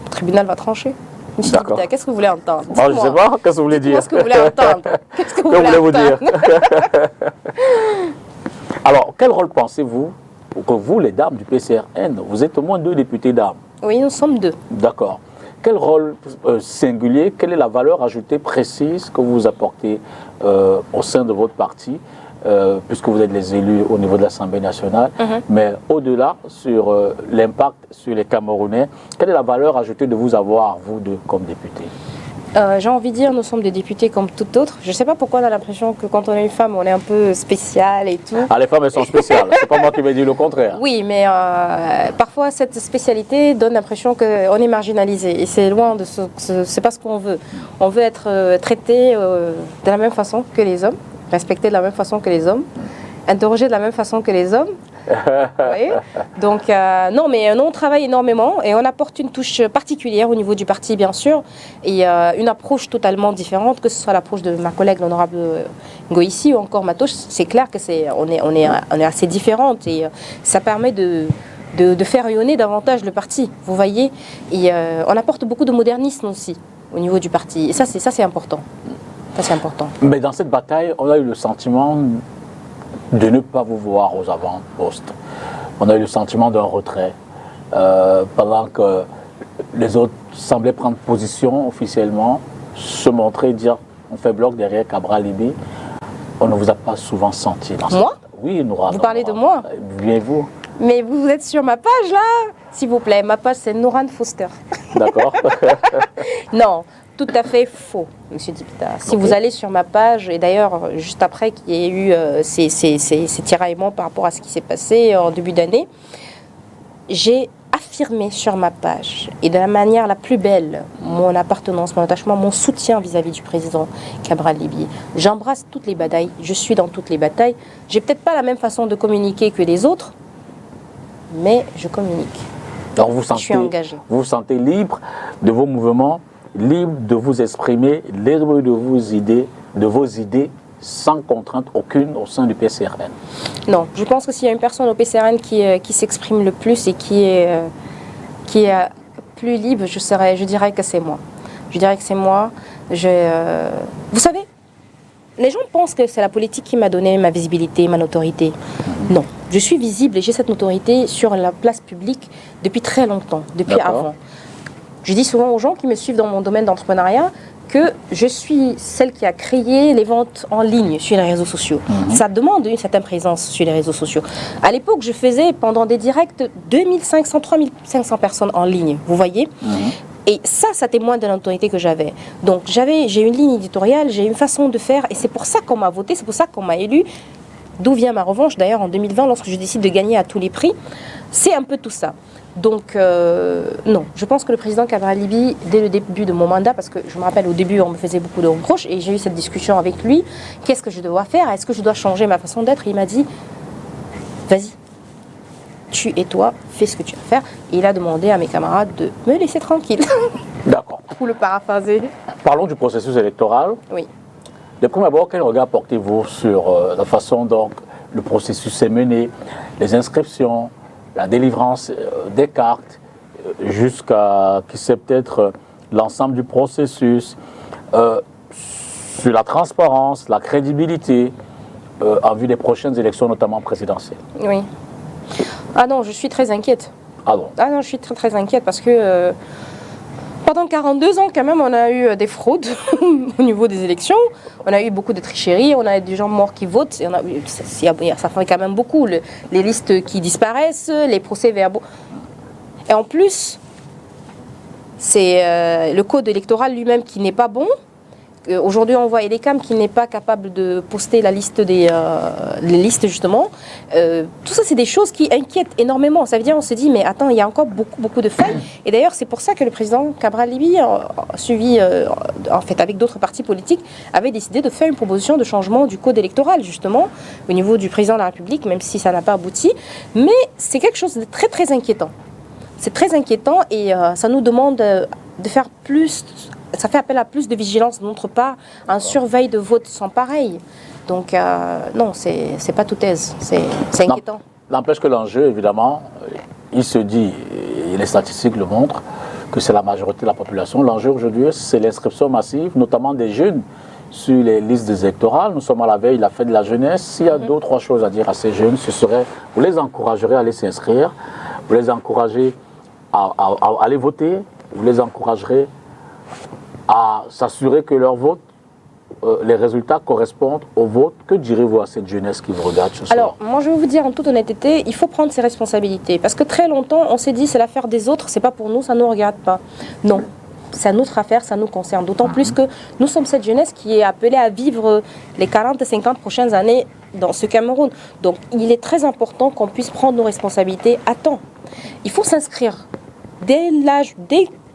Le tribunal va trancher. Monsieur D'accord. Dibita, qu'est-ce que vous voulez entendre? Moi, je ne sais pas. Qu'est-ce que vous voulez dire? Qu'est-ce que vous voulez entendre? Qu'est-ce que vous Que voulez voulez-vous entendre? dire? Alors, quel rôle pensez-vous que vous, les dames du PCRN, vous êtes au moins 2 députés dames? Oui, nous sommes 2. D'accord. Quel rôle singulier, quelle est la valeur ajoutée précise que vous apportez au sein de votre parti, puisque vous êtes les élus au niveau de l'Assemblée nationale, mais au-delà, sur l'impact sur les Camerounais, quelle est la valeur ajoutée de vous avoir, vous deux, comme députés? J'ai envie de dire, nous sommes des députés comme tout autre. Je ne sais pas pourquoi on a l'impression que quand on est une femme, on est un peu spécial et tout. Ah, les femmes, elles sont spéciales. C'est pas moi qui vais dire le contraire. Oui, mais parfois cette spécialité donne l'impression qu'on est marginalisé. Et c'est loin de c'est pas ce qu'on veut. On veut être traité de la même façon que les hommes, respecté de la même façon que les hommes, interrogé de la même façon que les hommes. Vous voyez? Donc, non, mais nous, on travaille énormément et on apporte une touche particulière au niveau du parti, bien sûr, et une approche totalement différente, que ce soit l'approche de ma collègue, l'honorable Ngoïsi, ou encore ma touche. C'est clair que on est assez différentes et ça permet de faire rayonner davantage le parti, vous voyez. Et on apporte beaucoup de modernisme aussi au niveau du parti. Et ça, c'est important. Ça, c'est important. Mais dans cette bataille, on a eu le sentiment de ne pas vous voir aux avant-postes. On a eu le sentiment d'un retrait, pendant que les autres semblaient prendre position officiellement, se montrer, dire on fait bloc derrière Cabral Libye. On ne vous a pas souvent senti dans Moi? Oui, Noura. Vous parlez de moi? Bien vous. Mais vous êtes sur ma page là? S'il vous plaît, ma page c'est Nourane Foster. D'accord. Non, tout à fait faux, Monsieur Dibita. Si vous allez sur ma page, et d'ailleurs juste après qu'il y ait eu ces tiraillements par rapport à ce qui s'est passé en début d'année, j'ai affirmé sur ma page, et de la manière la plus belle, mon appartenance, mon attachement, mon soutien vis-à-vis du président Cabral Libye. J'embrasse toutes les batailles, je suis dans toutes les batailles. J'ai peut-être pas la même façon de communiquer que les autres, mais je communique. Alors vous Je suis engagée. vous vous sentez libre de vos mouvements, libre de vous exprimer, libre de vos idées, sans contrainte aucune au sein du PCRN. Non, je pense que s'il y a une personne au PCRN qui s'exprime le plus et qui est plus libre, je dirais que c'est moi. Je dirais que c'est moi. Vous savez, les gens pensent que c'est la politique qui m'a donné ma visibilité, ma notoriété. Non, je suis visible et j'ai cette notoriété sur la place publique depuis très longtemps, depuis avant. Je dis souvent aux gens qui me suivent dans mon domaine d'entrepreneuriat que je suis celle qui a créé les ventes en ligne sur les réseaux sociaux. Ça demande une certaine présence sur les réseaux sociaux. À l'époque, je faisais pendant des directs 2500, 3500 personnes en ligne, vous voyez. Et ça témoigne de l'autorité que j'avais. Donc j'ai une ligne éditoriale, j'ai une façon de faire, et c'est pour ça qu'on m'a voté, c'est pour ça qu'on m'a élu. D'où vient ma revanche d'ailleurs en 2020 lorsque je décide de gagner à tous les prix. C'est un peu tout ça. Donc non, je pense que le président Cabral Libye, dès le début de mon mandat, parce que je me rappelle au début on me faisait beaucoup de reproches et j'ai eu cette discussion avec lui, qu'est-ce que je dois faire? Est-ce que je dois changer ma façon d'être? Il m'a dit, vas-y, tu et toi, fais ce que tu as à faire. Et il a demandé à mes camarades de me laisser tranquille. D'accord. Pour le paraphraser. Parlons du processus électoral. Oui. De prime abord, quel regard portez-vous sur la façon dont le processus est mené, les inscriptions, la délivrance des cartes, jusqu'à qui sait peut-être l'ensemble du processus, sur la transparence, la crédibilité en vue des prochaines élections, notamment présidentielles? Oui. Ah non, je suis très inquiète. Ah bon? Ah non, je suis très très inquiète parce que pendant 42 ans, quand même, on a eu des fraudes au niveau des élections. On a eu beaucoup de tricheries, on a des gens morts qui votent. Et ça fait quand même beaucoup. Les listes qui disparaissent, les procès-verbaux. Et en plus, c'est le code électoral lui-même qui n'est pas bon. Aujourd'hui, on voit Elecam qui n'est pas capable de poster la liste les listes, justement. Tout ça, c'est des choses qui inquiètent énormément. Ça veut dire, on se dit, mais attends, il y a encore beaucoup de failles. Et d'ailleurs, c'est pour ça que le président Cabral Libi, suivi en fait avec d'autres partis politiques, avait décidé de faire une proposition de changement du code électoral, justement, au niveau du président de la République, même si ça n'a pas abouti. Mais c'est quelque chose de très, très inquiétant. C'est très inquiétant et ça nous demande de faire plus... Ça fait appel à plus de vigilance de notre part, un surveille de vote sans pareil. Donc non, c'est pas tout aise, c'est inquiétant. N'empêche que l'enjeu, évidemment, il se dit, et les statistiques le montrent, que c'est la majorité de la population. L'enjeu aujourd'hui, c'est l'inscription massive, notamment des jeunes, sur les listes électorales. Nous sommes à la veille de la fête de la jeunesse. S'il y a 2 ou 3 choses à dire à ces jeunes, ce serait, vous les encouragerez à aller s'inscrire, vous les encouragez à aller voter, vous les encouragerez à s'assurer que leur vote, les résultats correspondent au vote. Que direz-vous à cette jeunesse qui vous regarde ce soir? Alors, moi je vais vous dire en toute honnêteté, il faut prendre ses responsabilités. Parce que très longtemps, on s'est dit c'est l'affaire des autres, c'est pas pour nous, ça ne nous regarde pas. Non, c'est notre affaire, ça nous concerne. D'autant plus que nous sommes cette jeunesse qui est appelée à vivre les 40-50 prochaines années dans ce Cameroun. Donc, il est très important qu'on puisse prendre nos responsabilités à temps. Il faut s'inscrire dès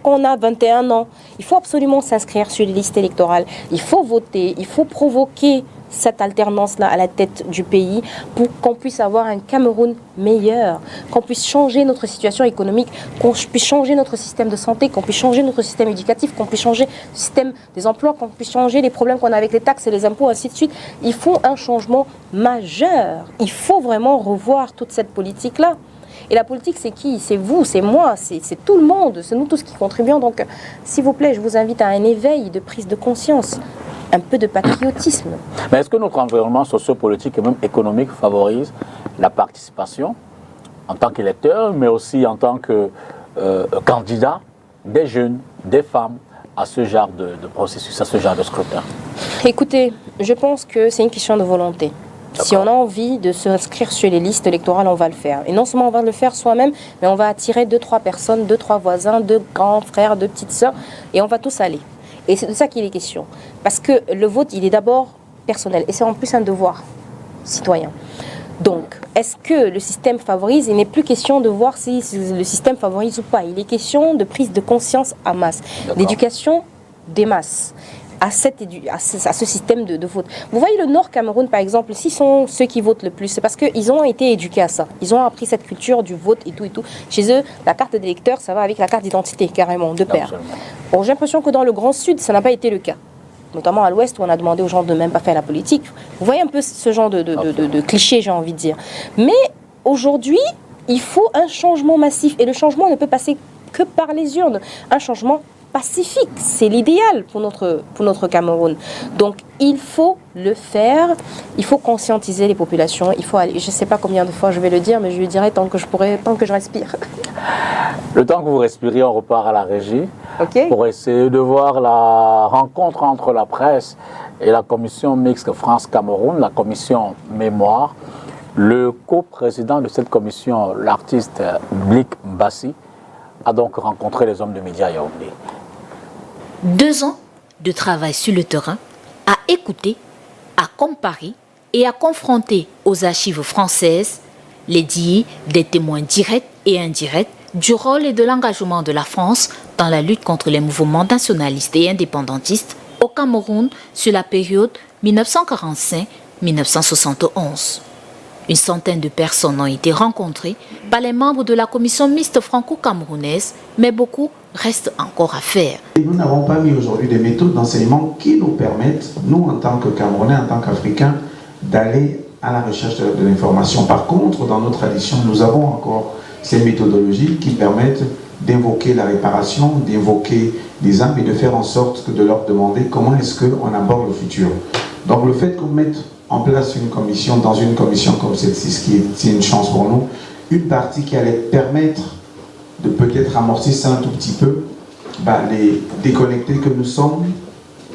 qu'on a 21 ans. Il faut absolument s'inscrire sur les listes électorales. Il faut voter, il faut provoquer cette alternance-là à la tête du pays pour qu'on puisse avoir un Cameroun meilleur, qu'on puisse changer notre situation économique, qu'on puisse changer notre système de santé, qu'on puisse changer notre système éducatif, qu'on puisse changer le système des emplois, qu'on puisse changer les problèmes qu'on a avec les taxes et les impôts, ainsi de suite. Il faut un changement majeur. Il faut vraiment revoir toute cette politique-là. Et la politique, c'est qui? C'est vous, c'est moi, c'est tout le monde, c'est nous tous qui contribuons. Donc, s'il vous plaît, je vous invite à un éveil de prise de conscience, un peu de patriotisme. Mais est-ce que notre environnement sociopolitique et même économique favorise la participation en tant qu'électeur, mais aussi en tant que candidat des jeunes, des femmes à ce genre de processus, à ce genre de scrutin? Écoutez, je pense que c'est une question de volonté. Si on a envie de s'inscrire sur les listes électorales, on va le faire. Et non seulement on va le faire soi-même, mais on va attirer 2-3 personnes, 2-3 voisins, 2 grands frères, 2 petites sœurs, et on va tous aller. Et c'est de ça qu'il est question. Parce que le vote, il est d'abord personnel, et c'est en plus un devoir citoyen. Donc, est-ce que le système favorise? Il n'est plus question de voir si le système favorise ou pas. Il est question de prise de conscience à masse, d'éducation des masses. À ce système de vote. Vous voyez le Nord Cameroun, par exemple, s'ils sont ceux qui votent le plus, c'est parce qu'ils ont été éduqués à ça. Ils ont appris cette culture du vote et tout et tout. Chez eux, la carte d'électeur, ça va avec la carte d'identité, carrément, de pair. Bon, j'ai l'impression que dans le Grand Sud, ça n'a pas été le cas. Notamment à l'Ouest, où on a demandé aux gens de ne même pas faire la politique. Vous voyez un peu ce genre de cliché, j'ai envie de dire. Mais aujourd'hui, il faut un changement massif. Et le changement ne peut passer que par les urnes. Un changement pacifique, c'est l'idéal pour notre Cameroun. Donc il faut le faire, il faut conscientiser les populations, il faut aller, je ne sais pas combien de fois je vais le dire, mais je le dirai tant que je respire. Le temps que vous respirez, on repart à la régie pour essayer de voir la rencontre entre la presse et la commission mixte France-Cameroun, la commission Mémoire. Le coprésident de cette commission, l'artiste Blik Mbassi, a donc rencontré les hommes de médias à Yaoundé. 2 ans de travail sur le terrain, à écouter, à comparer et à confronter aux archives françaises les dires des témoins directs et indirects du rôle et de l'engagement de la France dans la lutte contre les mouvements nationalistes et indépendantistes au Cameroun sur la période 1945-1971. Une centaine de personnes ont été rencontrées par les membres de la commission mixte franco-camerounaise, mais beaucoup reste encore à faire. Nous n'avons pas mis aujourd'hui des méthodes d'enseignement qui nous permettent, nous en tant que Camerounais, en tant qu'Africains, d'aller à la recherche de l'information. Par contre, dans nos traditions, nous avons encore ces méthodologies qui permettent d'invoquer la réparation, d'invoquer les âmes et de faire en sorte de leur demander comment est-ce qu'on aborde le futur. Donc le fait qu'on mette en place une commission, dans une commission comme celle-ci, ce qui est une chance pour nous, une partie qui allait permettre de peut-être amorcer ça un tout petit peu, les déconnectés que nous sommes,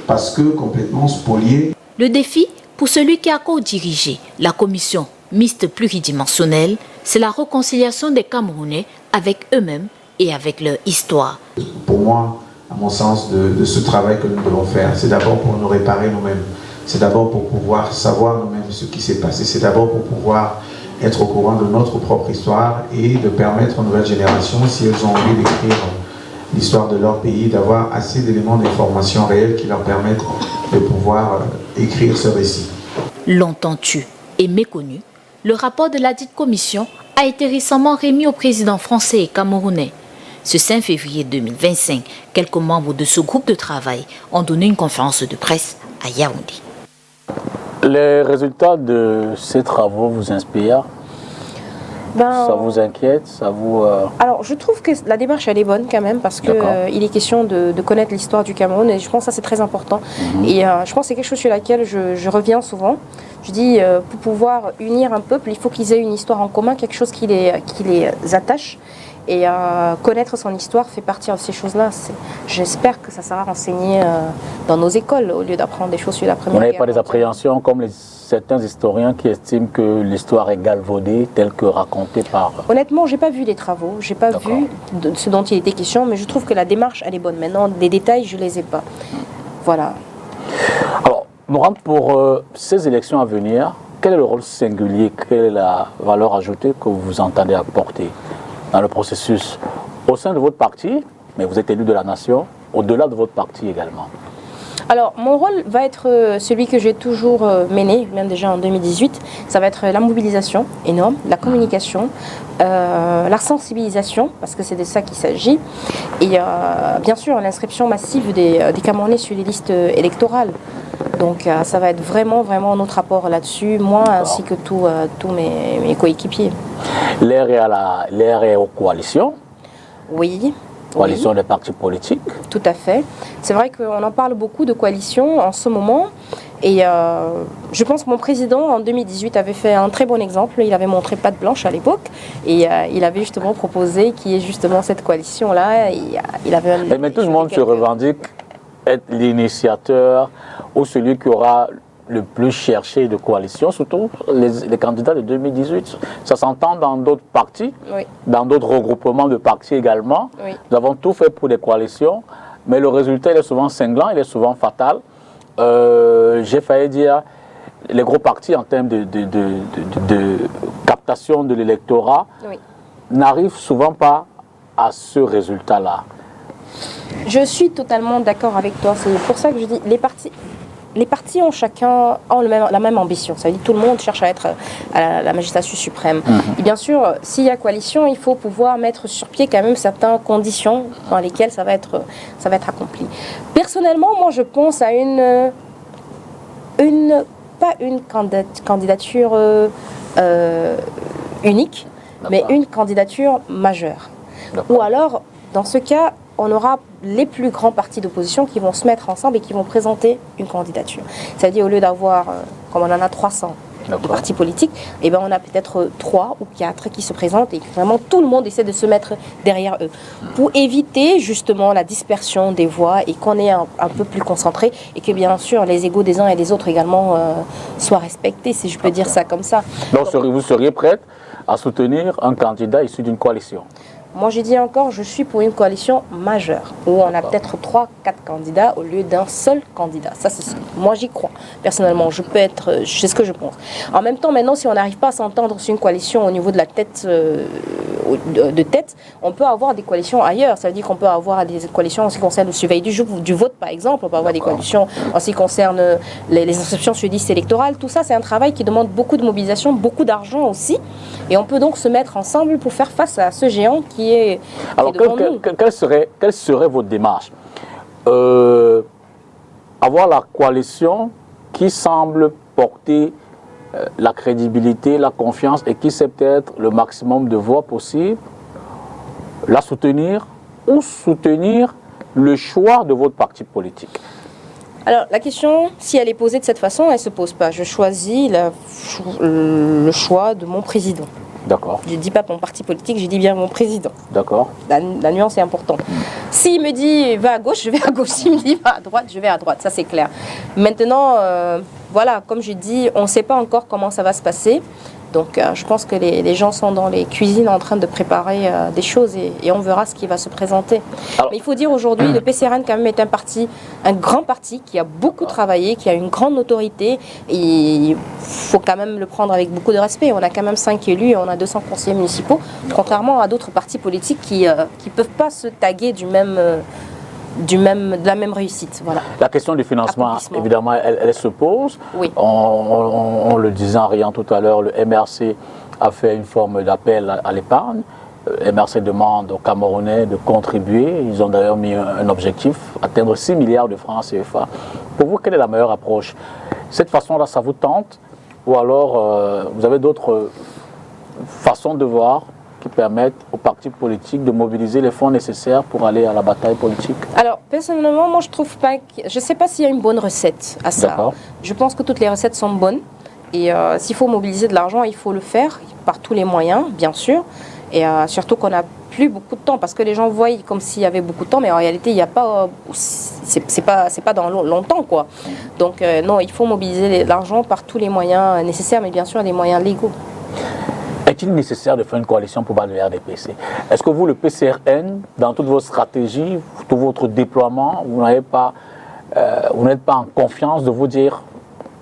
parce que complètement spoliés. Le défi pour celui qui a co-dirigé la commission mixte pluridimensionnelle, c'est la réconciliation des Camerounais avec eux-mêmes et avec leur histoire. Pour moi, à mon sens, de ce travail que nous devons faire, c'est d'abord pour nous réparer nous-mêmes. C'est d'abord pour pouvoir savoir nous-mêmes ce qui s'est passé. C'est d'abord pour pouvoir être au courant de notre propre histoire et de permettre aux nouvelles générations, si elles ont envie d'écrire l'histoire de leur pays, d'avoir assez d'éléments d'information réels qui leur permettent de pouvoir écrire ce récit. Longtemps tu et méconnu, le rapport de la dite commission a été récemment remis au président français et camerounais. Ce 5 février 2025, quelques membres de ce groupe de travail ont donné une conférence de presse à Yaoundé. Les résultats de ces travaux vous inspirent? Ça vous inquiète? Alors, je trouve que la démarche, elle est bonne quand même, parce qu'il est question de connaître l'histoire du Cameroun, et je pense que ça, c'est très important. Et je pense que c'est quelque chose sur laquelle je reviens souvent. Je dis, pour pouvoir unir un peuple, il faut qu'ils aient une histoire en commun, quelque chose qui les attache. Et connaître son histoire fait partie de ces choses-là. J'espère que ça sera enseigné dans nos écoles au lieu d'apprendre des choses sur la Première Guerre. Vous n'avez pas des appréhensions comme certains historiens qui estiment que l'histoire est galvaudée telle que racontée par... Honnêtement, je n'ai pas vu les travaux, je n'ai pas vu ce dont il était question, mais je trouve que la démarche, elle est bonne. Maintenant, les détails, je ne les ai pas. Voilà. Alors, Mourad, pour ces élections à venir, quel est le rôle singulier, quelle est la valeur ajoutée que vous entendez apporter dans le processus au sein de votre parti, mais vous êtes élu de la nation, au-delà de votre parti également? Alors, mon rôle va être celui que j'ai toujours mené, même déjà en 2018. Ça va être la mobilisation énorme, la communication, la sensibilisation, parce que c'est de ça qu'il s'agit, et bien sûr l'inscription massive des Camerounais sur les listes électorales. Donc ça va être vraiment notre apport là-dessus, moi ainsi que tous mes coéquipiers. L'air est aux coalitions? Oui. Coalition des partis politiques? Tout à fait. C'est vrai qu'on en parle beaucoup de coalition en ce moment. Et je pense que mon président, en 2018, avait fait un très bon exemple. Il avait montré patte blanche à l'époque. Et il avait justement proposé qu'il y ait justement cette coalition-là. Mais tout le monde se revendique être l'initiateur ou celui qui aura le plus cherché de coalition, surtout les candidats de 2018. Ça s'entend dans d'autres partis, dans d'autres regroupements de partis également. Oui. Nous avons tout fait pour des coalitions, mais le résultat il est souvent cinglant, il est souvent fatal. J'ai failli dire les gros partis en termes de captation de l'électorat n'arrivent souvent pas à ce résultat-là. Je suis totalement d'accord avec toi. C'est pour ça que je dis les partis ont chacun la même ambition. Ça veut dire que tout le monde cherche à être à la magistrature suprême. Et bien sûr, s'il y a coalition, il faut pouvoir mettre sur pied quand même certaines conditions dans lesquelles ça va être accompli. Personnellement, moi, je pense à pas une candidature unique, mais une candidature majeure. Ou alors, dans ce cas, on aura les plus grands partis d'opposition qui vont se mettre ensemble et qui vont présenter une candidature. C'est-à-dire, au lieu d'avoir, comme on en a 300 de partis politiques, eh ben, on a peut-être 3 ou 4 qui se présentent et vraiment tout le monde essaie de se mettre derrière eux pour éviter justement la dispersion des voix et qu'on est un peu plus concentré et que bien sûr les égos des uns et des autres également soient respectés, si je peux dire ça comme ça. Donc vous seriez prête à soutenir un candidat issu d'une coalition? Moi, j'ai dit encore, je suis pour une coalition majeure, où on a peut-être 3-4 candidats au lieu d'un seul candidat. Ça, c'est moi, j'y crois. Personnellement, c'est ce que je pense. En même temps, maintenant, si on n'arrive pas à s'entendre sur une coalition au niveau de la tête, on peut avoir des coalitions ailleurs. Ça veut dire qu'on peut avoir des coalitions en ce qui concerne le surveil du vote, par exemple. On peut avoir des coalitions en ce qui concerne les inscriptions sur liste électorale. Tout ça, c'est un travail qui demande beaucoup de mobilisation, beaucoup d'argent aussi. Et on peut donc se mettre ensemble pour faire face à ce géant qui est Alors, quelle serait votre démarche? Avoir la coalition qui semble porter la crédibilité, la confiance et qui sait peut-être le maximum de voix possible, la soutenir ou soutenir le choix de votre parti politique? Alors, la question, si elle est posée de cette façon, elle ne se pose pas. Je choisis le choix de mon président. D'accord. Je ne dis pas mon parti politique, je dis bien mon président. D'accord. La nuance est importante. S'il me dit va à gauche, je vais à gauche. S'il me dit va à droite, je vais à droite. Ça, c'est clair. Maintenant, voilà, comme je dis, on ne sait pas encore comment ça va se passer. Donc, je pense que les gens sont dans les cuisines en train de préparer des choses et on verra ce qui va se présenter. Alors, mais il faut dire aujourd'hui, le PCRN quand même est un grand parti qui a beaucoup travaillé, qui a une grande autorité et il faut quand même le prendre avec beaucoup de respect. On a quand même 5 élus et on a 200 conseillers municipaux, contrairement à d'autres partis politiques qui ne peuvent pas se taguer de la même réussite. Voilà. La question du financement, évidemment, elle se pose. Oui. On le disait en riant tout à l'heure, le MRC a fait une forme d'appel à l'épargne. Le MRC demande aux Camerounais de contribuer. Ils ont d'ailleurs mis un objectif, atteindre 6 milliards de francs CFA. Pour vous, quelle est la meilleure approche? Cette façon-là, ça vous tente? Ou alors, vous avez d'autres façons de voir qui permettent aux partis politiques de mobiliser les fonds nécessaires pour aller à la bataille politique? Alors, personnellement, moi, je ne sais pas s'il y a une bonne recette à ça. Je pense que toutes les recettes sont bonnes. Et s'il faut mobiliser de l'argent, il faut le faire par tous les moyens, bien sûr. Et surtout qu'on n'a plus beaucoup de temps, parce que les gens voient comme s'il y avait beaucoup de temps, mais en réalité, il n'y a pas... c'est pas dans longtemps, quoi. Donc, non, il faut mobiliser l'argent par tous les moyens nécessaires, mais bien sûr, des moyens légaux. Est-il nécessaire de faire une coalition pour battre le RDPC? Est-ce que vous, le PCRN, dans toutes vos stratégies, tout votre déploiement, vous n'êtes pas en confiance de vous dire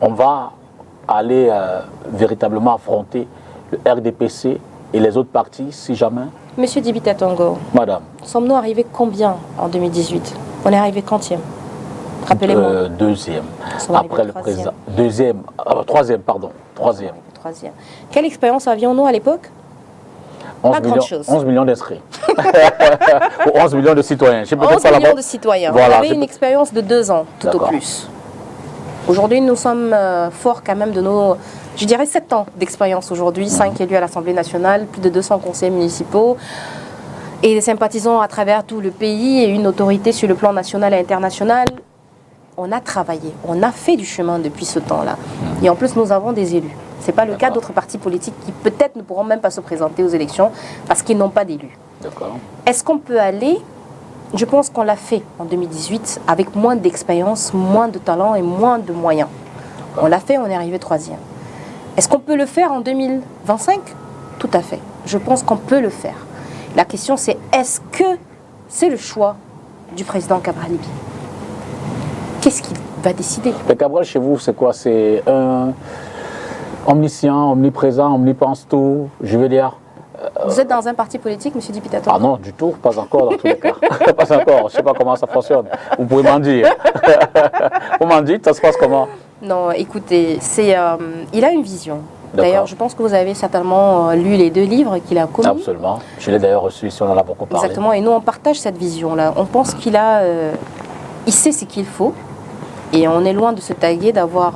on va aller véritablement affronter le RDPC et les autres partis, si jamais? Monsieur Dibita Tongo, Madame, sommes-nous arrivés combien en 2018? On est arrivé quantième? Rappelez-moi. Deuxième. Après le président. Troisième, pardon. Troisième. Quelle expérience avions-nous à l'époque? 11 millions d'inscrits. Ou 11 millions de citoyens. 11 millions de citoyens. Voilà, on avait une expérience de 2 ans, tout au plus. Aujourd'hui, nous sommes forts quand même de nos, je dirais 7 ans d'expérience aujourd'hui, 5 élus à l'Assemblée nationale, plus de 200 conseillers municipaux et des sympathisants à travers tout le pays et une autorité sur le plan national et international. On a travaillé, on a fait du chemin depuis ce temps-là. Et en plus, nous avons des élus. Ce n'est pas le cas d'autres partis politiques qui peut-être ne pourront même pas se présenter aux élections parce qu'ils n'ont pas d'élus. Est-ce qu'on peut aller? Je pense qu'on l'a fait en 2018 avec moins d'expérience, moins de talent et moins de moyens. On l'a fait, on est arrivé 3e. Est-ce qu'on peut le faire en 2025? Tout à fait. Je pense qu'on peut le faire. La question c'est, est-ce que c'est le choix du président Cabral-Libye? Qu'est-ce qu'il va décider? Le Cabral, chez vous, c'est quoi? C'est un omniscient, omniprésent, omnipense tout, je veux dire. Vous êtes dans un parti politique, M. Dibita Tongo? Ah non, du tout, pas encore dans tous les cas. Pas encore, je ne sais pas comment ça fonctionne. Vous pouvez m'en dire. Vous m'en dites, ça se passe comment? Non, écoutez, il a une vision. D'ailleurs, je pense que vous avez certainement lu les 2 livres qu'il a commis. Absolument, je l'ai d'ailleurs reçu, si on en a beaucoup parlé. Exactement, et nous on partage cette vision-là. On pense qu'il il sait ce qu'il faut. Et on est loin de se taguer, d'avoir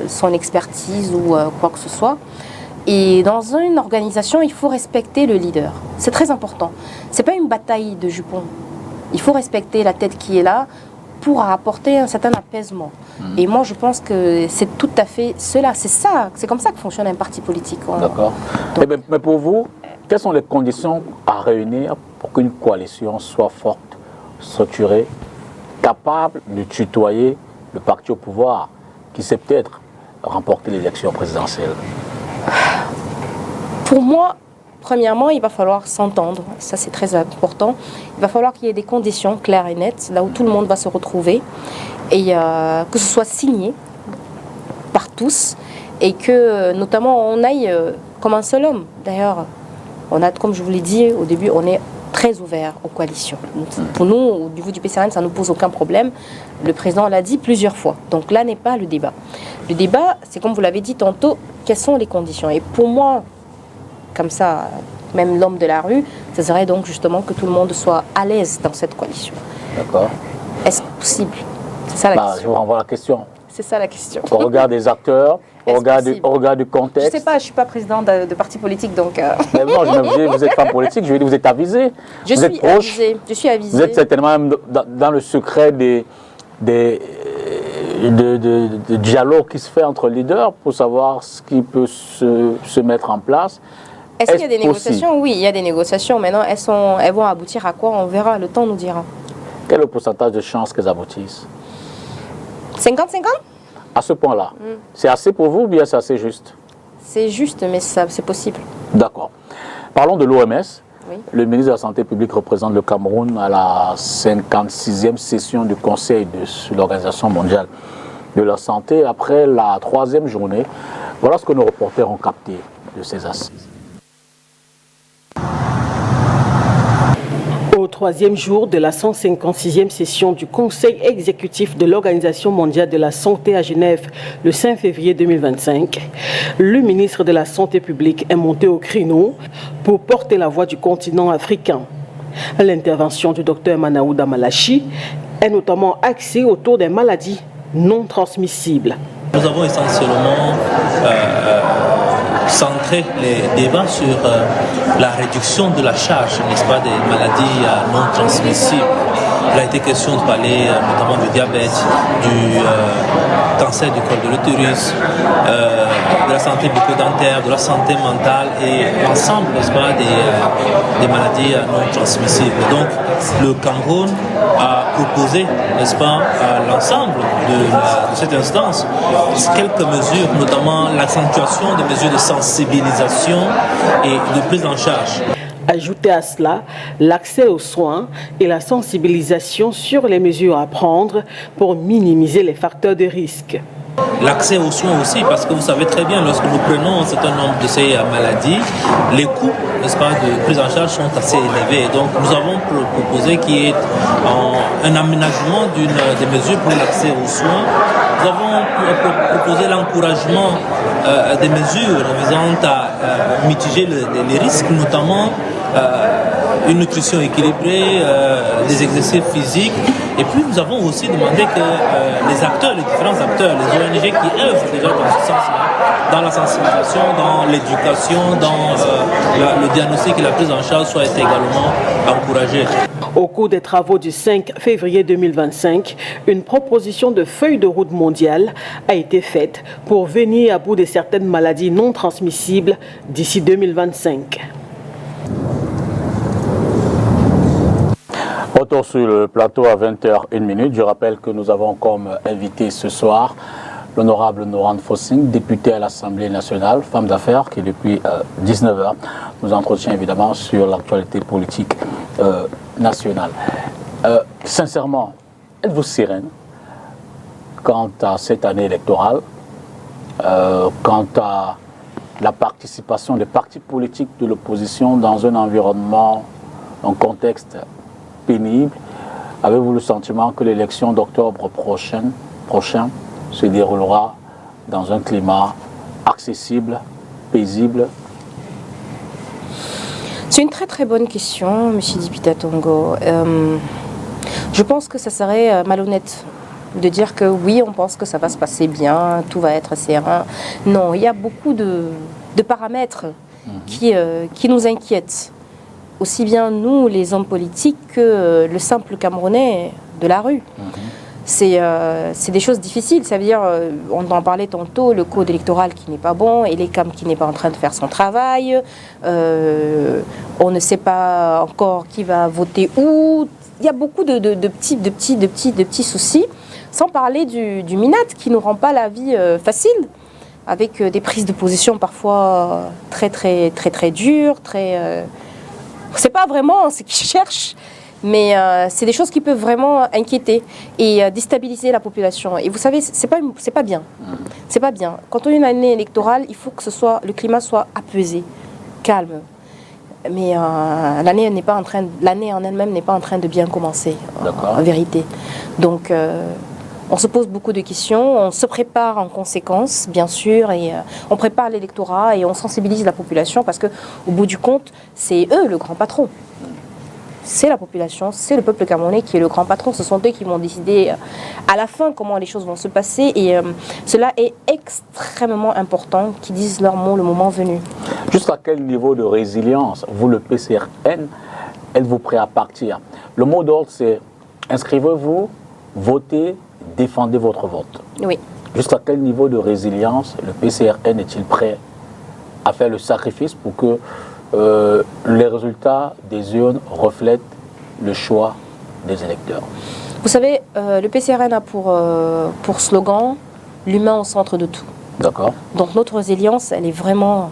son expertise ou quoi que ce soit. Et dans une organisation, il faut respecter le leader. C'est très important. Ce n'est pas une bataille de jupons. Il faut respecter la tête qui est là pour apporter un certain apaisement. Et moi, je pense que c'est tout à fait cela. C'est comme ça que fonctionne un parti politique. D'accord. Mais pour vous, quelles sont les conditions à réunir pour qu'une coalition soit forte, structurée, capable de tutoyer le parti au pouvoir qui sait peut-être remporter l'élection présidentielle? Pour moi, Premièrement, il va falloir s'entendre, ça c'est très important. Il va falloir qu'il y ait des conditions claires et nettes, là où tout le monde va se retrouver, et que ce soit signé par tous, et que notamment on aille comme un seul homme. D'ailleurs, on a, comme je vous l'ai dit au début, on est très ouvert aux coalitions. Pour nous, au niveau du PCRN, ça ne nous pose aucun problème. Le président l'a dit plusieurs fois. Donc là n'est pas le débat. Le débat, c'est comme vous l'avez dit tantôt, quelles sont les conditions. Et pour moi, comme ça, même l'homme de la rue, ce serait donc justement que tout le monde soit à l'aise dans cette coalition. D'accord. Est-ce possible? C'est ça la question. Je vous renvoie la question. C'est ça la question. Au regard des acteurs, au regard du contexte. Je ne sais pas, je ne suis pas présidente de parti politique, donc... Mais non, je me dis, vous êtes femme politique, je veux dire, vous êtes avisée. Je suis avisée. Vous êtes certainement même dans le secret des dialogue qui se fait entre leaders pour savoir ce qui peut se mettre en place. Est-ce qu'il y a des négociations? Oui, il y a des négociations. Maintenant, elles vont aboutir à quoi? On verra, le temps nous dira. Quel est le pourcentage de chances qu'elles aboutissent? 50-50? À ce point-là, c'est assez pour vous ou bien c'est assez juste? C'est juste, mais c'est possible. D'accord. Parlons de l'OMS. Oui. Le ministre de la Santé publique représente le Cameroun à la 56e session du Conseil de l'Organisation mondiale de la santé. Après la 3e journée, voilà ce que nos reporters ont capté de ces assises. Au 3e jour de la 156e session du Conseil exécutif de l'Organisation mondiale de la santé à Genève le 5 février 2025, le ministre de la Santé publique est monté au créneau pour porter la voix du continent africain. L'intervention du docteur Manaouda Malachi est notamment axée autour des maladies non transmissibles. Nous avons essentiellement centré les débats sur la réduction de la charge, n'est-ce pas, des maladies non transmissibles. Il a été question de parler notamment du diabète, du cancer du col de l'utérus, de la santé bucco-dentaire, de la santé mentale et l'ensemble, n'est-ce pas, des maladies non transmissibles. Donc le Cameroun a proposé, n'est-ce pas, à l'ensemble de cette instance quelques mesures, notamment l'accentuation des mesures de sensibilisation et de prise en charge. Ajouter à cela l'accès aux soins et la sensibilisation sur les mesures à prendre pour minimiser les facteurs de risque. L'accès aux soins aussi, parce que vous savez très bien, lorsque nous prenons un certain nombre de ces maladies, les coûts, n'est-ce pas, de prise en charge sont assez élevés. Donc nous avons proposé qu'il y ait un aménagement des mesures pour l'accès aux soins. Nous avons proposé l'encouragement des mesures visant à mitiger les risques, notamment une nutrition équilibrée, des exercices physiques. Et puis nous avons aussi demandé que les acteurs, les différents acteurs, les ONG qui œuvrent déjà dans ce sens-là, dans la sensibilisation, dans l'éducation, dans le diagnostic et la prise en charge soient également encouragés. Au cours des travaux du 5 février 2025, une proposition de feuille de route mondiale a été faite pour venir à bout de certaines maladies non transmissibles d'ici 2025. Retour sur le plateau à 20h01. Je rappelle que nous avons comme invité ce soir l'honorable Norane Fossing, députée à l'Assemblée nationale, femme d'affaires, qui depuis 19h nous entretient évidemment sur l'actualité politique nationale. Sincèrement, êtes-vous sereine quant à cette année électorale, quant à la participation des partis politiques de l'opposition dans un environnement, un contexte pénible? Avez-vous le sentiment que l'élection d'octobre prochain se déroulera dans un climat accessible, paisible? C'est une très très bonne question, M. Dipita Tongo. Je pense que ça serait malhonnête de dire que oui, on pense que ça va se passer bien, tout va être serein. Non, il y a beaucoup de paramètres qui nous inquiètent. Aussi bien nous, les hommes politiques, que le simple Camerounais de la rue. C'est des choses difficiles. Ça veut dire, on en parlait tantôt, le code électoral qui n'est pas bon, et l'ECAM qui n'est pas en train de faire son travail. On ne sait pas encore qui va voter où. Il y a beaucoup de petits soucis. Sans parler du MINAT qui ne nous rend pas la vie facile, avec des prises de position parfois très dures, c'est pas vraiment ce qu'ils cherchent, mais c'est des choses qui peuvent vraiment inquiéter et déstabiliser la population. Et vous savez, c'est pas bien. C'est pas bien. Quand on a une année électorale, il faut que le climat soit apaisé, calme. Mais l'année en elle-même n'est pas en train de bien commencer, en vérité. Donc, on se pose beaucoup de questions, on se prépare en conséquence, bien sûr, et on prépare l'électorat et on sensibilise la population parce qu'au bout du compte, c'est eux le grand patron. C'est la population, c'est le peuple camerounais qui est le grand patron. Ce sont eux qui vont décider à la fin comment les choses vont se passer. Et cela est extrêmement important qu'ils disent leur mot le moment venu. Jusqu'à quel niveau de résilience, vous, le PCRN, êtes-vous prêt à partir? Le mot d'ordre, c'est inscrivez-vous, votez, défendez votre vote. Oui. Jusqu'à quel niveau de résilience le PCRN est-il prêt à faire le sacrifice pour que les résultats des urnes reflètent le choix des électeurs? Vous savez, le PCRN a pour slogan « L'humain au centre de tout ». D'accord. Donc notre résilience, elle est vraiment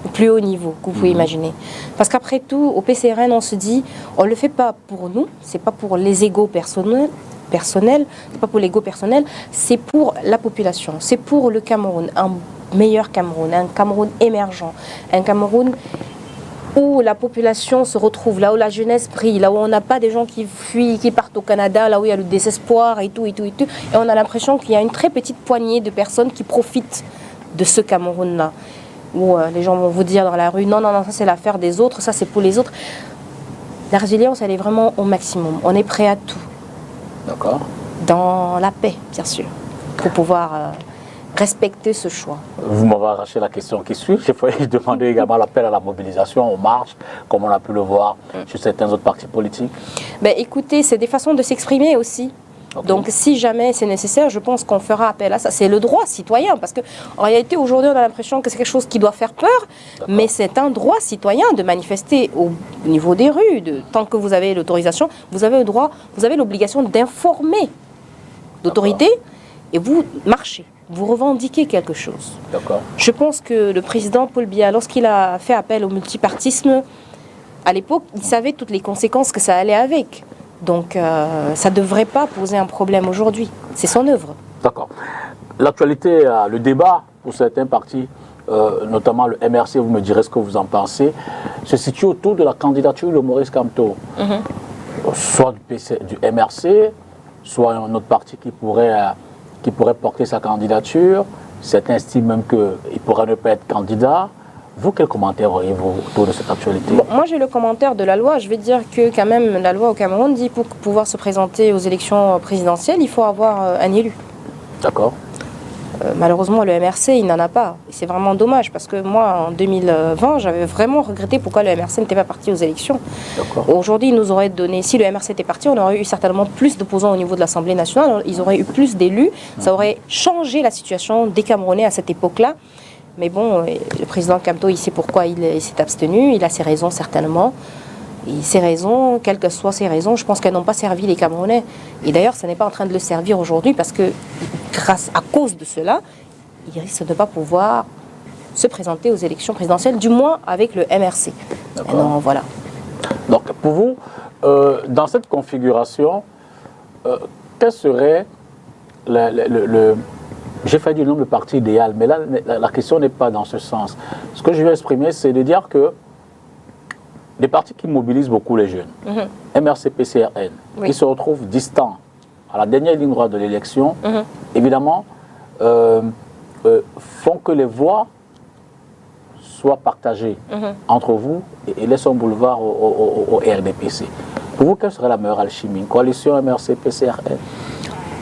au plus haut niveau que vous pouvez imaginer. Parce qu'après tout, au PCRN, on se dit, on ne le fait pas pour nous, c'est pas pour les égos personnels, c'est pas pour l'ego personnel, c'est pour la population, c'est pour le Cameroun, un meilleur Cameroun, un Cameroun émergent, un Cameroun où la population se retrouve, là où la jeunesse brille, là où on n'a pas des gens qui fuient, qui partent au Canada, là où il y a le désespoir et tout. Et on a l'impression qu'il y a une très petite poignée de personnes qui profitent de ce Cameroun-là. Où les gens vont vous dire dans la rue, non, ça c'est l'affaire des autres, ça c'est pour les autres. La résilience, elle est vraiment au maximum. On est prêt à tout. D'accord. Dans la paix, bien sûr, pour pouvoir respecter ce choix. Vous m'avez arraché la question qui suit. J'ai failli demander également l'appel à la mobilisation, aux marches, comme on a pu le voir chez certains autres partis politiques. Ben, écoutez, c'est des façons de s'exprimer aussi. Okay. Donc, si jamais c'est nécessaire, je pense qu'on fera appel à ça. C'est le droit citoyen, parce qu'en réalité, aujourd'hui, on a l'impression que c'est quelque chose qui doit faire peur, mais c'est un droit citoyen de manifester au niveau des rues. Tant que vous avez l'autorisation, vous avez le droit, vous avez l'obligation d'informer l'autorité et vous marchez. Vous revendiquez quelque chose. Je pense que le président Paul Biya, lorsqu'il a fait appel au multipartisme, à l'époque, il savait toutes les conséquences que ça allait avec. Donc, ça ne devrait pas poser un problème aujourd'hui. C'est son œuvre. D'accord. L'actualité, le débat pour certains partis, notamment le MRC, vous me direz ce que vous en pensez, se situe autour de la candidature de Maurice Kamto. Soit du MRC, soit un autre parti qui pourrait porter sa candidature. Certains estiment même qu'il pourrait ne pas être candidat. Vous, quel commentaire auriez-vous autour de cette actualité? Bon, moi, j'ai le commentaire de la loi. Je vais dire que quand même, la loi au Cameroun dit pour pouvoir se présenter aux élections présidentielles, il faut avoir un élu. D'accord. Malheureusement, le MRC, il n'en a pas. Et c'est vraiment dommage parce que moi, en 2020, j'avais vraiment regretté pourquoi le MRC n'était pas parti aux élections. Aujourd'hui, il nous aurait donné, si le MRC était parti, on aurait eu certainement plus d'opposants au niveau de l'Assemblée nationale, ils auraient eu plus d'élus, ça aurait changé la situation des Camerounais à cette époque-là. Mais bon, le président Kamto, il sait pourquoi il s'est abstenu, il a ses raisons certainement. Et ces raisons, quelles que soient ces raisons, je pense qu'elles n'ont pas servi les Camerounais. Et d'ailleurs, ça n'est pas en train de le servir aujourd'hui parce que, à cause de cela, il risque de ne pas pouvoir se présenter aux élections présidentielles, du moins avec le MRC. Non, voilà. Donc, pour vous, dans cette configuration, quel serait j'ai failli dire le nom de parti idéal, mais là, la question n'est pas dans ce sens. Ce que je vais exprimer, c'est de dire que des partis qui mobilisent beaucoup les jeunes, MRC, PCRN, qui se retrouvent distants à la dernière ligne droite de l'élection, évidemment, font que les voix soient partagées entre vous et laissent un boulevard au RDPC. Pour vous, quelle serait la meilleure alchimie? Une coalition MRC, PCRN?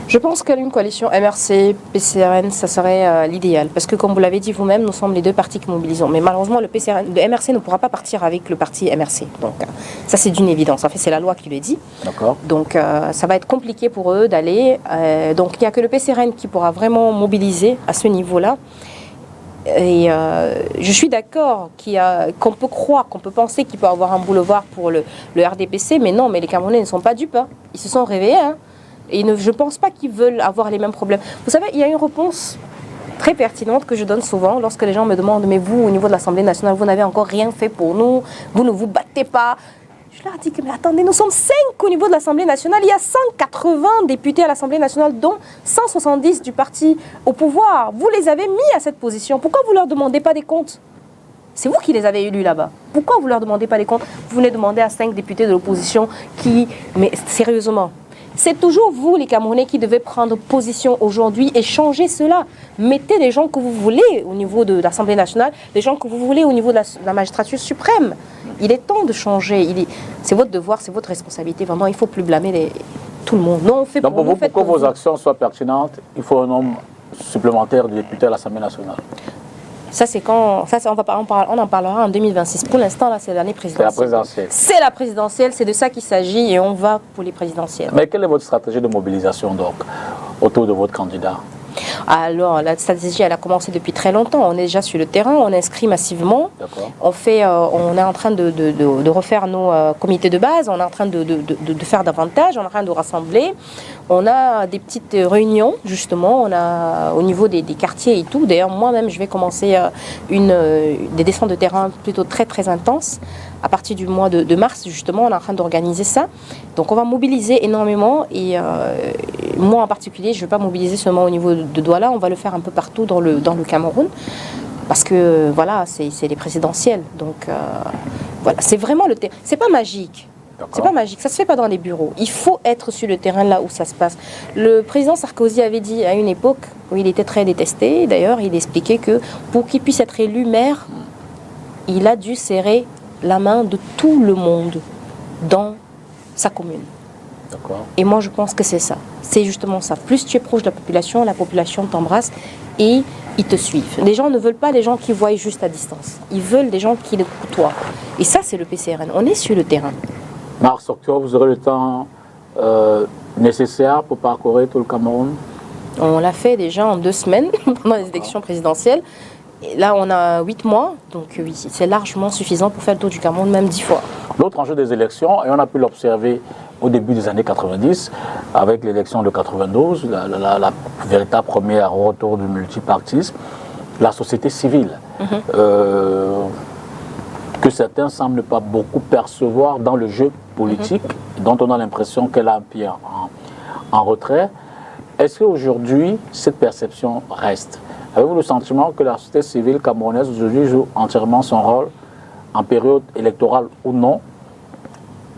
Je pense qu'une coalition MRC, PCRN, ça serait l'idéal. Parce que comme vous l'avez dit vous-même, nous sommes les deux partis qui mobilisons. Mais malheureusement, le MRC ne pourra pas partir avec le parti MRC. Donc ça, c'est d'une évidence. En fait, c'est la loi qui le dit. Donc ça va être compliqué pour eux d'aller. Donc il n'y a que le PCRN qui pourra vraiment mobiliser à ce niveau-là. Et je suis d'accord qu'on peut croire, qu'on peut penser qu'il peut y avoir un boulevard pour le RDPC. Mais non, mais les Camerounais ne sont pas dupes. Ils se sont réveillés. Et je ne pense pas qu'ils veulent avoir les mêmes problèmes. Vous savez, il y a une réponse très pertinente que je donne souvent lorsque les gens me demandent « Mais vous, au niveau de l'Assemblée nationale, vous n'avez encore rien fait pour nous, vous ne vous battez pas. » Je leur dis que « Mais attendez, nous sommes 5 au niveau de l'Assemblée nationale. Il y a 180 députés à l'Assemblée nationale, dont 170 du parti au pouvoir. Vous les avez mis à cette position. Pourquoi vous ne leur demandez pas des comptes ? C'est vous qui les avez élus là-bas. Pourquoi vous ne leur demandez pas des comptes ? Vous venez demander à 5 députés de l'opposition qui... Mais sérieusement, c'est toujours vous, les Camerounais, qui devez prendre position aujourd'hui et changer cela. Mettez les gens que vous voulez au niveau de l'Assemblée nationale, les gens que vous voulez au niveau de la magistrature suprême. Il est temps de changer. C'est votre devoir, c'est votre responsabilité. Vraiment, il ne faut plus blâmer tout le monde. Non, on fait donc pour vous, pour que vos actions soient pertinentes, il faut un nombre supplémentaire de députés à l'Assemblée nationale. Ça, c'est quand. Ça, on en parlera en 2026. Pour l'instant, là, c'est l'année présidentielle. C'est la présidentielle. C'est la présidentielle, c'est de ça qu'il s'agit et on va pour les présidentielles. Mais quelle est votre stratégie de mobilisation, donc, autour de votre candidat ? Alors, la stratégie, elle a commencé depuis très longtemps. On est déjà sur le terrain, on inscrit massivement. On est en train de refaire nos comités de base, on est en train de faire davantage, on est en train de rassembler. On a des petites réunions, justement, on a au niveau des quartiers et tout. D'ailleurs, moi-même, je vais commencer des descentes de terrain plutôt très, très intenses. À partir du mois de mars, justement, on est en train d'organiser ça. Donc, on va mobiliser énormément. Et moi, en particulier, je ne vais pas mobiliser seulement au niveau de Douala. On va le faire un peu partout dans le Cameroun. Parce que, voilà, c'est les présidentielles. Donc, voilà, c'est vraiment le terrain. C'est pas magique. C'est pas magique, ça se fait pas dans les bureaux. Il faut être sur le terrain là où ça se passe. Le président Sarkozy avait dit à une époque où il était très détesté, d'ailleurs, il expliquait que pour qu'il puisse être élu maire, il a dû serrer la main de tout le monde dans sa commune. Et moi, je pense que c'est ça. C'est justement ça. Plus tu es proche de la population t'embrasse et ils te suivent. Les gens ne veulent pas les gens qui voient juste à distance. Ils veulent des gens qui les côtoient. Et ça, c'est le PCRN. On est sur le terrain. Mars, octobre, vous aurez le temps nécessaire pour parcourir tout le Cameroun? On l'a fait déjà en 2 semaines pendant les élections présidentielles. Et là, on a 8 mois, donc oui, c'est largement suffisant pour faire le tour du Cameroun, même 10 fois. L'autre enjeu des élections, et on a pu l'observer au début des années 90, avec l'élection de 92, la véritable première retour du multipartisme, la société civile. Que certains semblent ne pas beaucoup percevoir dans le jeu politique, dont on a l'impression qu'elle a un pied en retrait. Est-ce qu'aujourd'hui, cette perception reste? Avez-vous le sentiment que la société civile camerounaise aujourd'hui joue entièrement son rôle en période électorale ou non?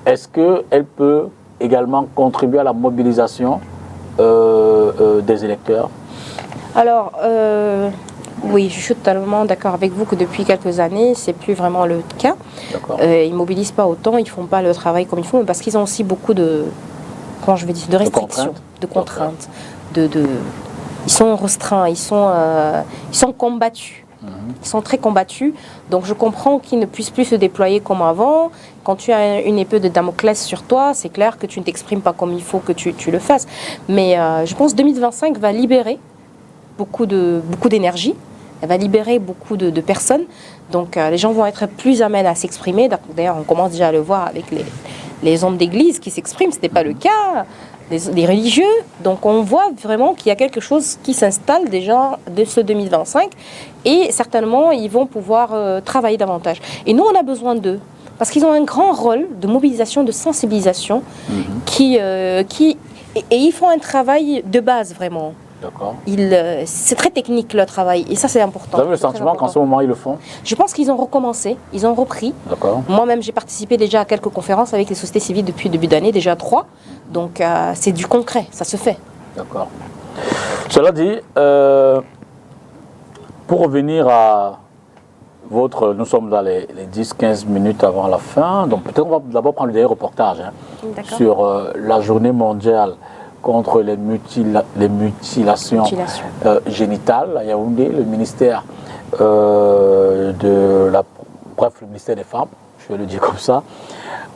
Est-ce qu'elle peut également contribuer à la mobilisation des électeurs? Alors, oui, je suis totalement d'accord avec vous que depuis quelques années, c'est plus vraiment le cas. Ils ne mobilisent pas autant, ils ne font pas le travail comme il faut, parce qu'ils ont aussi beaucoup de, comment je vais dire, de restrictions, de contraintes. Ils sont restreints, ils sont combattus. Ils sont très combattus. Donc je comprends qu'ils ne puissent plus se déployer comme avant. Quand tu as une épée de Damoclès sur toi, c'est clair que tu ne t'exprimes pas comme il faut que tu le fasses. Mais je pense que 2025 va libérer beaucoup d'énergie. Elle va libérer beaucoup de personnes. Donc les gens vont être plus amènes à s'exprimer. D'ailleurs, on commence déjà à le voir avec les hommes d'église qui s'expriment. Ce n'était pas le cas. Les religieux. Donc on voit vraiment qu'il y a quelque chose qui s'installe déjà de ce 2025. Et certainement, ils vont pouvoir travailler davantage. Et nous, on a besoin d'eux. Parce qu'ils ont un grand rôle de mobilisation, de sensibilisation. Et ils font un travail de base, vraiment. C'est très technique leur travail et ça c'est important. Vous avez le sentiment qu'en ce moment ils le font? Je pense qu'ils ont recommencé, ils ont repris. Moi-même j'ai participé déjà à quelques conférences avec les sociétés civiles depuis le début d'année, déjà 3. Donc c'est du concret, ça se fait. D'accord. Cela dit, pour revenir à nous sommes dans les 10-15 minutes avant la fin, donc peut-être on va d'abord prendre le dernier reportage sur la journée mondiale contre les mutilations génitales à Yaoundé, le ministère le ministère des Femmes, je vais le dire comme ça.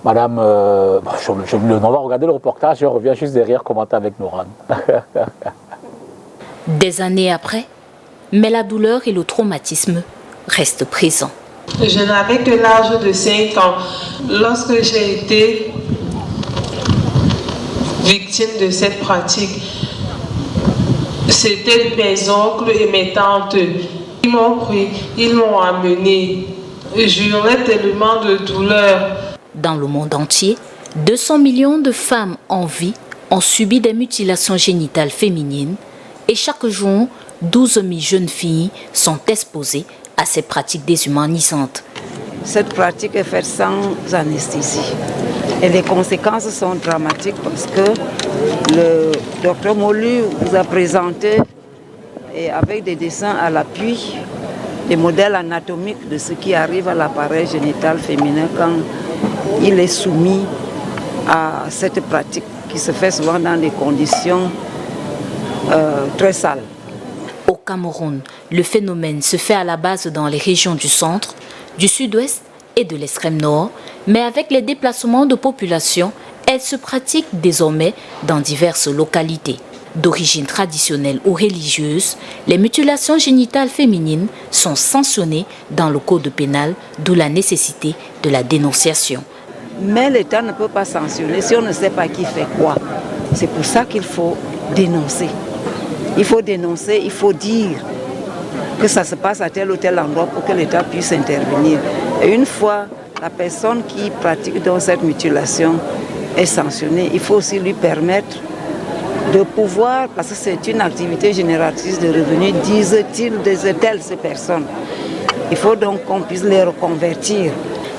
Madame, on va regarder le reportage et on revient juste derrière commenter avec Noran. Des années après, mais la douleur et le traumatisme restent présents. Je n'avais que l'âge de 5 ans lorsque j'ai été victime de cette pratique. C'était mes oncles et mes tantes. Ils m'ont pris, ils m'ont amené. J'hurlais tellement de douleur. Dans le monde entier, 200 millions de femmes en vie ont subi des mutilations génitales féminines et chaque jour, 12 000 jeunes filles sont exposées à ces pratiques déshumanisantes. Cette pratique est faite sans anesthésie. Et les conséquences sont dramatiques parce que le docteur Molu vous a présenté, et avec des dessins à l'appui, des modèles anatomiques de ce qui arrive à l'appareil génital féminin quand il est soumis à cette pratique qui se fait souvent dans des conditions très sales. Au Cameroun, le phénomène se fait à la base dans les régions du centre, du sud-ouest et de l'extrême nord, mais avec les déplacements de population, elle se pratique désormais dans diverses localités. D'origine traditionnelle ou religieuse, les mutilations génitales féminines sont sanctionnées dans le code pénal, d'où la nécessité de la dénonciation. Mais l'État ne peut pas sanctionner si on ne sait pas qui fait quoi. C'est pour ça qu'il faut dénoncer. Il faut dénoncer, il faut dire que ça se passe à tel ou tel endroit pour que l'État puisse intervenir. Et une fois la personne qui pratique donc cette mutilation est sanctionnée, il faut aussi lui permettre de pouvoir, parce que c'est une activité génératrice de revenus, disent-elles ces personnes. Il faut donc qu'on puisse les reconvertir.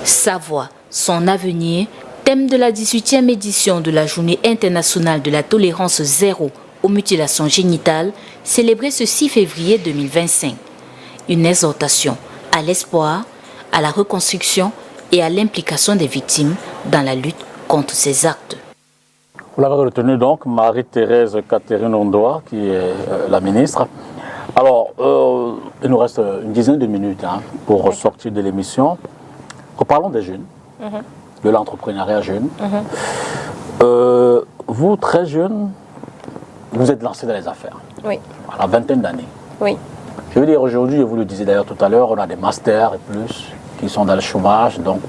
Sa voix, son avenir, thème de la 18e édition de la Journée internationale de la tolérance zéro aux mutilations génitales, célébrée ce 6 février 2025. Une exhortation à l'espoir, à la reconstruction et à l'implication des victimes dans la lutte contre ces actes. Vous l'avez retenu donc, Marie-Thérèse Catherine Ondoa, qui est la ministre. Alors, il nous reste une dizaine de minutes pour sortir de l'émission. Reparlons des jeunes, de l'entrepreneuriat jeune. Vous, très jeune, vous êtes lancé dans les affaires. Oui. À la vingtaine d'années. Oui. Je veux dire, aujourd'hui, vous le disiez d'ailleurs tout à l'heure, on a des masters et plus qui sont dans le chômage, donc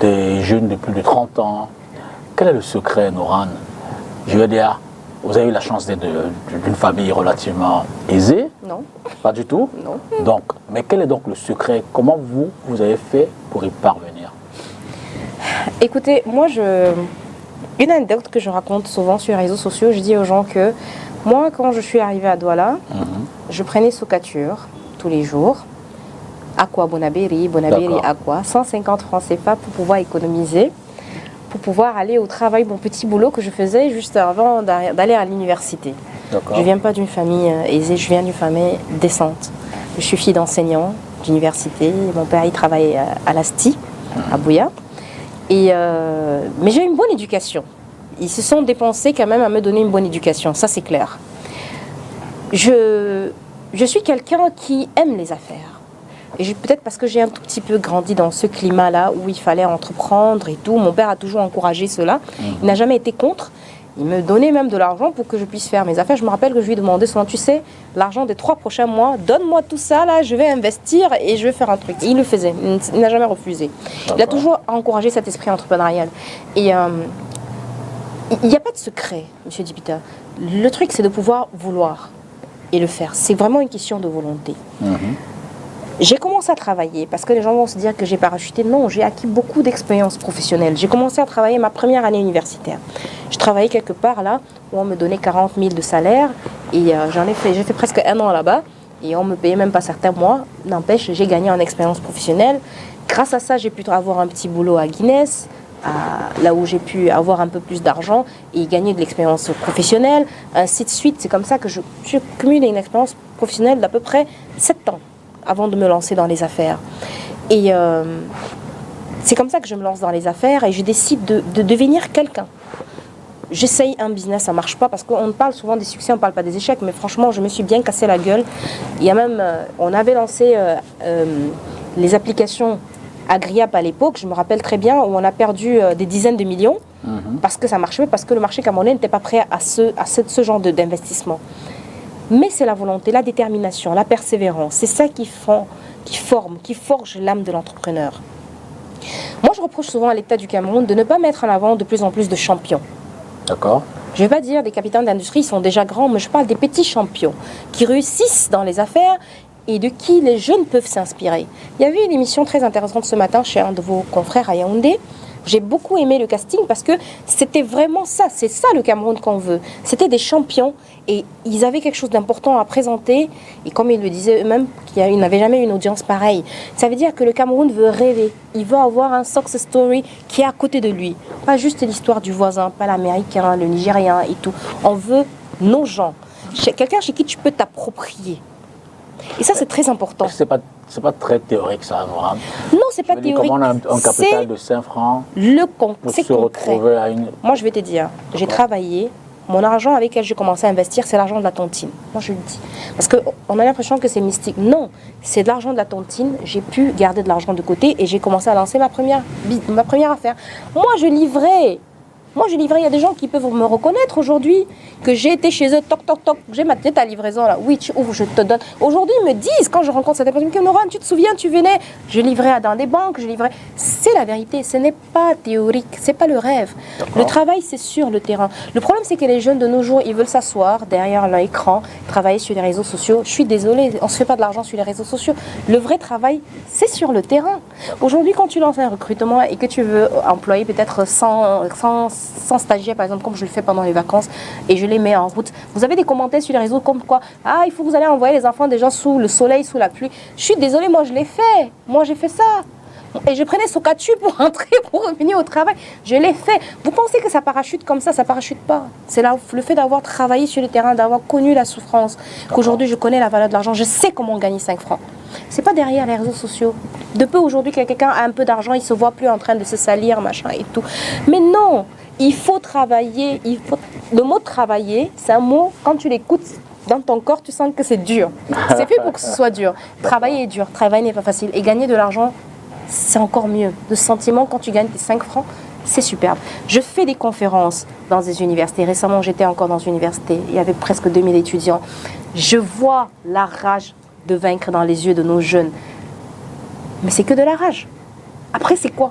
des jeunes de plus de 30 ans. Quel est le secret, Noran? Je veux dire, vous avez eu la chance d'être d'une famille relativement aisée? Non. Pas du tout? Non. Donc, mais quel est donc le secret? Comment vous avez fait pour y parvenir? Écoutez, moi, une anecdote que je raconte souvent sur les réseaux sociaux, je dis aux gens que moi, quand je suis arrivée à Douala, je prenais Socature tous les jours, Aqua Bonabéry, Aqua, 150 francs CFA pour pouvoir économiser, pour pouvoir aller au travail, mon petit boulot que je faisais juste avant d'aller à l'université. Je ne viens pas d'une famille aisée, je viens d'une famille décente. Je suis fille d'enseignant d'université, mon père il travaille à l'ASTI, à Bouya. Mais j'ai une bonne éducation. Ils se sont dépensés quand même à me donner une bonne éducation, ça c'est clair. Je suis quelqu'un qui aime les affaires. Et peut-être parce que j'ai un tout petit peu grandi dans ce climat-là où il fallait entreprendre et tout. Mon père a toujours encouragé cela. Il n'a jamais été contre. Il me donnait même de l'argent pour que je puisse faire mes affaires. Je me rappelle que je lui demandais souvent, tu sais, l'argent des 3 prochains mois, donne-moi tout ça, là, je vais investir et je vais faire un truc. Et il le faisait. Il n'a jamais refusé. Il a toujours encouragé cet esprit entrepreneurial. Et il n'y a pas de secret, M. Dipita. Le truc, c'est de pouvoir vouloir et le faire. C'est vraiment une question de volonté. J'ai commencé à travailler, parce que les gens vont se dire que j'ai parachuté. Non, j'ai acquis beaucoup d'expérience professionnelle. J'ai commencé à travailler ma première année universitaire. Je travaillais quelque part là, où on me donnait 40 000 de salaire, et j'ai fait presque 1 an là-bas, et on ne me payait même pas certains mois. N'empêche, j'ai gagné en expérience professionnelle. Grâce à ça, j'ai pu avoir un petit boulot à Guinness, là où j'ai pu avoir un peu plus d'argent et gagner de l'expérience professionnelle, ainsi de suite. C'est comme ça que je cumule une expérience professionnelle d'à peu près 7 ans avant de me lancer dans les affaires. Et c'est comme ça que je me lance dans les affaires et je décide de devenir quelqu'un. J'essaye un business, ça ne marche pas parce qu'on parle souvent des succès, on ne parle pas des échecs, mais franchement, je me suis bien cassé la gueule. Il y a même, on avait lancé les applications Agriap à l'époque, je me rappelle très bien, où on a perdu des dizaines de millions parce que ça marchait, parce que le marché camerounais n'était pas prêt à ce genre d'investissement. Mais c'est la volonté, la détermination, la persévérance. C'est ça qui forge l'âme de l'entrepreneur. Moi, je reproche souvent à l'État du Cameroun de ne pas mettre en avant de plus en plus de champions. D'accord. Je ne vais pas dire des capitaines d'industrie, ils sont déjà grands, mais je parle des petits champions qui réussissent dans les affaires et de qui les jeunes peuvent s'inspirer. Il y avait une émission très intéressante ce matin chez un de vos confrères à Yaoundé. J'ai beaucoup aimé le casting parce que c'était vraiment ça, c'est ça le Cameroun qu'on veut. C'était des champions et ils avaient quelque chose d'important à présenter. Et comme ils le disaient eux-mêmes, qu'ils n'avaient jamais eu une audience pareille. Ça veut dire que le Cameroun veut rêver. Il veut avoir un success story qui est à côté de lui. Pas juste l'histoire du voisin, pas l'américain, le nigérien et tout. On veut nos gens. Quelqu'un chez qui tu peux t'approprier. Et ça, c'est très important. C'est pas très théorique, ça, Noran. Non, c'est pas théorique. Comment un capital de 5 francs c'est concret. Moi, je vais te dire, j'ai travaillé. Mon argent avec lequel j'ai commencé à investir, c'est l'argent de la tontine. Moi, je le dis. Parce qu'on a l'impression que c'est mystique. Non, c'est de l'argent de la tontine. J'ai pu garder de l'argent de côté et j'ai commencé à lancer ma première affaire. Moi, je livrais Moi, j'ai livré, il y a des gens qui peuvent me reconnaître aujourd'hui, que j'ai été chez eux, toc, toc, toc, j'ai ma tête à livraison là. Oui, tu ouvres, je te donne. Aujourd'hui, ils me disent, quand je rencontre cette personne, que Nora, tu te souviens, tu venais, je livrais dans des banques, je livrais. C'est la vérité, ce n'est pas théorique, c'est pas le rêve. Le travail, c'est sur le terrain. Le problème, c'est que les jeunes de nos jours, ils veulent s'asseoir derrière leur écran, travailler sur les réseaux sociaux. Je suis désolée, on ne se fait pas de l'argent sur les réseaux sociaux. Le vrai travail, c'est sur le terrain. Aujourd'hui, quand tu lances un recrutement et que tu veux employer peut-être 100 stagiaires, par exemple, comme je le fais pendant les vacances, et je les mets en route, vous avez des commentaires sur les réseaux comme quoi, il faut que vous allez envoyer les enfants des gens sous le soleil, sous la pluie. Je suis désolée, moi je l'ai fait. Moi j'ai fait ça. Et je prenais Sokatu pour rentrer, pour revenir au travail. Je l'ai fait. Vous pensez que ça parachute comme ça parachute pas. C'est le fait d'avoir travaillé sur le terrain, d'avoir connu la souffrance, qu'aujourd'hui je connais la valeur de l'argent. Je sais comment gagner 5 francs. C'est pas derrière les réseaux sociaux. De peu aujourd'hui que quelqu'un a un peu d'argent, il se voit plus en train de se salir, machin et tout. Mais non, il faut travailler. Le mot travailler, c'est un mot, quand tu l'écoutes dans ton corps, tu sens que c'est dur. C'est fait pour que ce soit dur. Travailler est dur, travailler n'est pas facile. Et gagner de l'argent, c'est encore mieux. Le sentiment quand tu gagnes tes 5 francs, c'est superbe. Je fais des conférences dans des universités. Récemment, j'étais encore dans une université. Il y avait presque 2000 étudiants. Je vois la rage de vaincre dans les yeux de nos jeunes. Mais c'est que de la rage. Après, c'est quoi?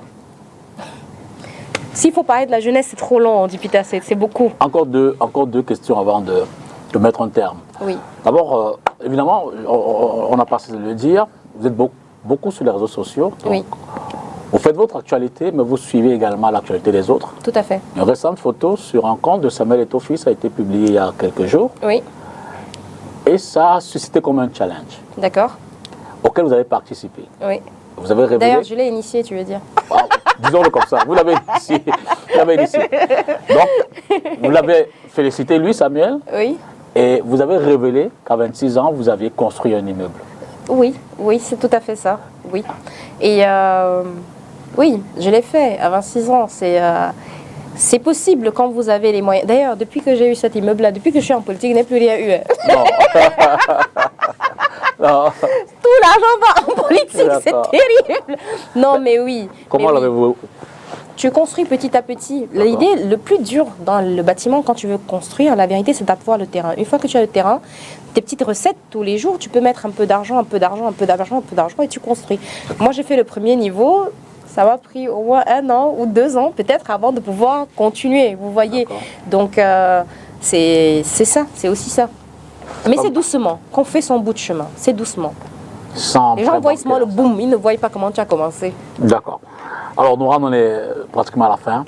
S'il faut parler de la jeunesse, c'est trop long, on dit Peter, c'est beaucoup. Encore deux questions avant de mettre un terme. Oui. D'abord, évidemment, on n'a pas cessé de le dire, vous êtes beaucoup sur les réseaux sociaux. Donc oui. Vous faites votre actualité, mais vous suivez également l'actualité des autres. Tout à fait. Une récente photo sur un compte de Samuel Eto'o-Fils a été publiée il y a quelques jours. Oui. Et ça a suscité comme un challenge. D'accord. Auquel vous avez participé. Oui. Vous avez révélé... D'ailleurs, je l'ai initié, tu veux dire. Disons-le comme ça, vous l'avez initié. Donc, vous l'avez félicité, lui, Samuel. Oui. Et vous avez révélé qu'à 26 ans, vous aviez construit un immeuble. Oui, c'est tout à fait ça, oui. Et oui, je l'ai fait à 26 ans. C'est possible quand vous avez les moyens. D'ailleurs, depuis que j'ai eu cet immeuble-là, depuis que je suis en politique, je n'ai plus rien eu. Non. Non. Tout l'argent va en politique, c'est terrible. Non, mais oui. Comment l'avez-vous? Tu construis petit à petit. L'idée, le plus dur dans le bâtiment, quand tu veux construire, la vérité, c'est d'avoir le terrain. Une fois que tu as le terrain, tes petites recettes, tous les jours, tu peux mettre un peu d'argent, et tu construis. Moi, j'ai fait le premier niveau. Ça m'a pris au moins 1 an ou 2 ans, peut-être, avant de pouvoir continuer, vous voyez. Donc, c'est ça, c'est aussi ça. Mais c'est doucement, qu'on fait son bout de chemin, c'est doucement. Les gens voient seulement le boum, ils ne voient pas comment tu as commencé. D'accord. Alors, Nora, on est pratiquement à la fin.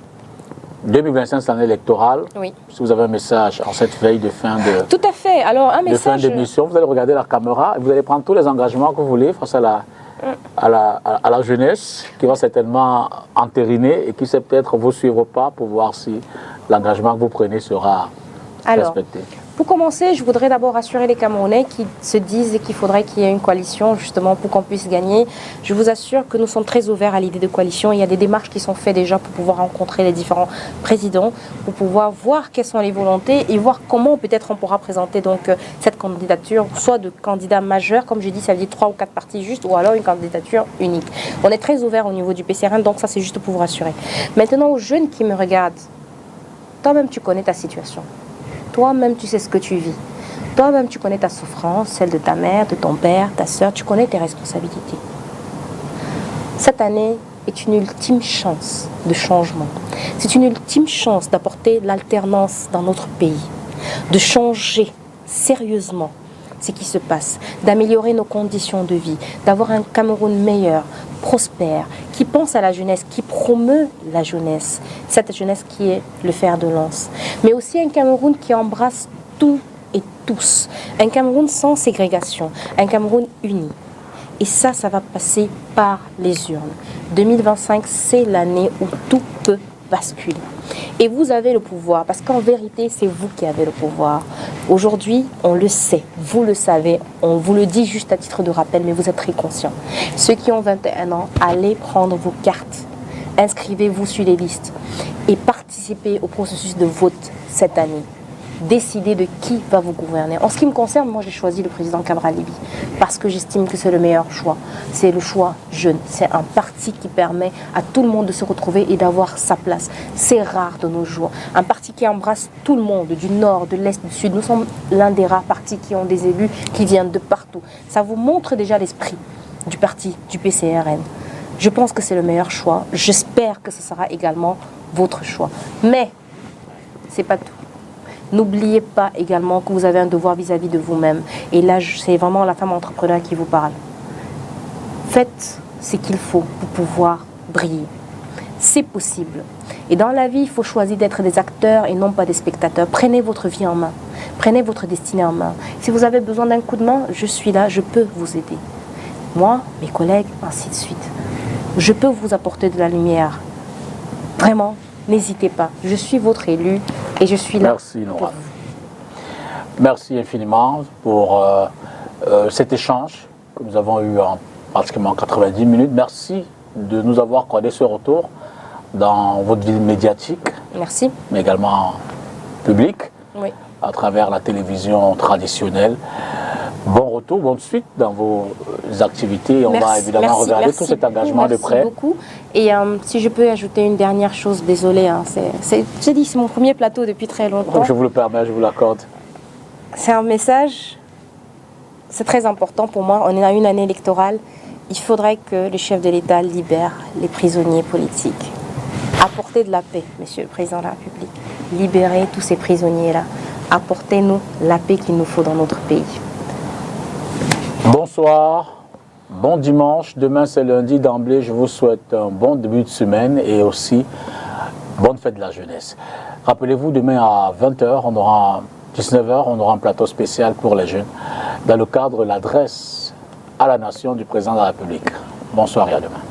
2025, c'est l'année électorale. Oui. Si vous avez un message en cette veille de fin de... Tout à fait. Alors, un message... De fin d'émission, vous allez regarder la caméra et vous allez prendre tous les engagements que vous voulez face à la jeunesse qui va certainement entériner et qui sait peut-être vous suivre pas pour voir si l'engagement que vous prenez sera respecté. Pour commencer, je voudrais d'abord rassurer les Camerounais qui se disent qu'il faudrait qu'il y ait une coalition justement pour qu'on puisse gagner. Je vous assure que nous sommes très ouverts à l'idée de coalition. Il y a des démarches qui sont faites déjà pour pouvoir rencontrer les différents présidents, pour pouvoir voir quelles sont les volontés et voir comment peut-être on pourra présenter donc cette candidature, soit de candidats majeurs, comme j'ai dit, ça veut dire 3 ou 4 partis juste, ou alors une candidature unique. On est très ouvert au niveau du PCRN, donc ça c'est juste pour vous rassurer. Maintenant aux jeunes qui me regardent, toi-même tu connais ta situation. Toi-même, tu sais ce que tu vis. Toi-même, tu connais ta souffrance, celle de ta mère, de ton père, ta soeur. Tu connais tes responsabilités. Cette année est une ultime chance de changement. C'est une ultime chance d'apporter l'alternance dans notre pays, de changer sérieusement ce qui se passe, d'améliorer nos conditions de vie, d'avoir un Cameroun meilleur, prospère, qui pense à la jeunesse, qui promeut la jeunesse, cette jeunesse qui est le fer de lance. Mais aussi un Cameroun qui embrasse tout et tous, un Cameroun sans ségrégation, un Cameroun uni. Et ça va passer par les urnes. 2025, c'est l'année où tout peut basculer. Et vous avez le pouvoir, parce qu'en vérité, c'est vous qui avez le pouvoir. Aujourd'hui, on le sait, vous le savez, on vous le dit juste à titre de rappel, mais vous êtes très conscients. Ceux qui ont 21 ans, allez prendre vos cartes, inscrivez-vous sur les listes et participez au processus de vote cette année. décider de qui va vous gouverner. En ce qui me concerne, moi j'ai choisi le président Kamara Libi parce que j'estime que c'est le meilleur choix. C'est le choix jeune. C'est un parti qui permet à tout le monde de se retrouver et d'avoir sa place. C'est rare de nos jours. Un parti qui embrasse tout le monde, du nord, de l'est, du sud. Nous sommes l'un des rares partis qui ont des élus qui viennent de partout. Ça vous montre déjà l'esprit du parti, du PCRN. Je pense que c'est le meilleur choix. J'espère que ce sera également votre choix. Mais c'est pas tout. N'oubliez pas également que vous avez un devoir vis-à-vis de vous-même. Et là, c'est vraiment la femme entrepreneur qui vous parle. Faites ce qu'il faut pour pouvoir briller. C'est possible. Et dans la vie, il faut choisir d'être des acteurs et non pas des spectateurs. Prenez votre vie en main. Prenez votre destinée en main. Si vous avez besoin d'un coup de main, je suis là, je peux vous aider. Moi, mes collègues, ainsi de suite. Je peux vous apporter de la lumière. Vraiment, n'hésitez pas. Je suis votre élu et je suis là. Merci, Nora. Merci infiniment pour cet échange que nous avons eu en pratiquement 90 minutes. Merci de nous avoir accordé ce retour dans votre vie médiatique. Merci. Mais également publique, oui, à travers la télévision traditionnelle. Bon retour, bonne suite dans vos activités. On va évidemment regarder tout cet engagement de près. Merci beaucoup. Et si je peux ajouter une dernière chose, désolé, hein, j'ai dit c'est mon premier plateau depuis très longtemps. Je vous le permets, je vous l'accorde. C'est un message, c'est très important pour moi. On est dans une année électorale. Il faudrait que le chef de l'État libère les prisonniers politiques. Apportez de la paix, Monsieur le Président de la République. Libérez tous ces prisonniers-là. Apportez-nous la paix qu'il nous faut dans notre pays. Bonsoir, bon dimanche. Demain c'est lundi. D'emblée, je vous souhaite un bon début de semaine et aussi bonne fête de la jeunesse. Rappelez-vous, demain à 20h, 19h, on aura un plateau spécial pour les jeunes dans le cadre de l'adresse à la nation du président de la République. Bonsoir et à demain.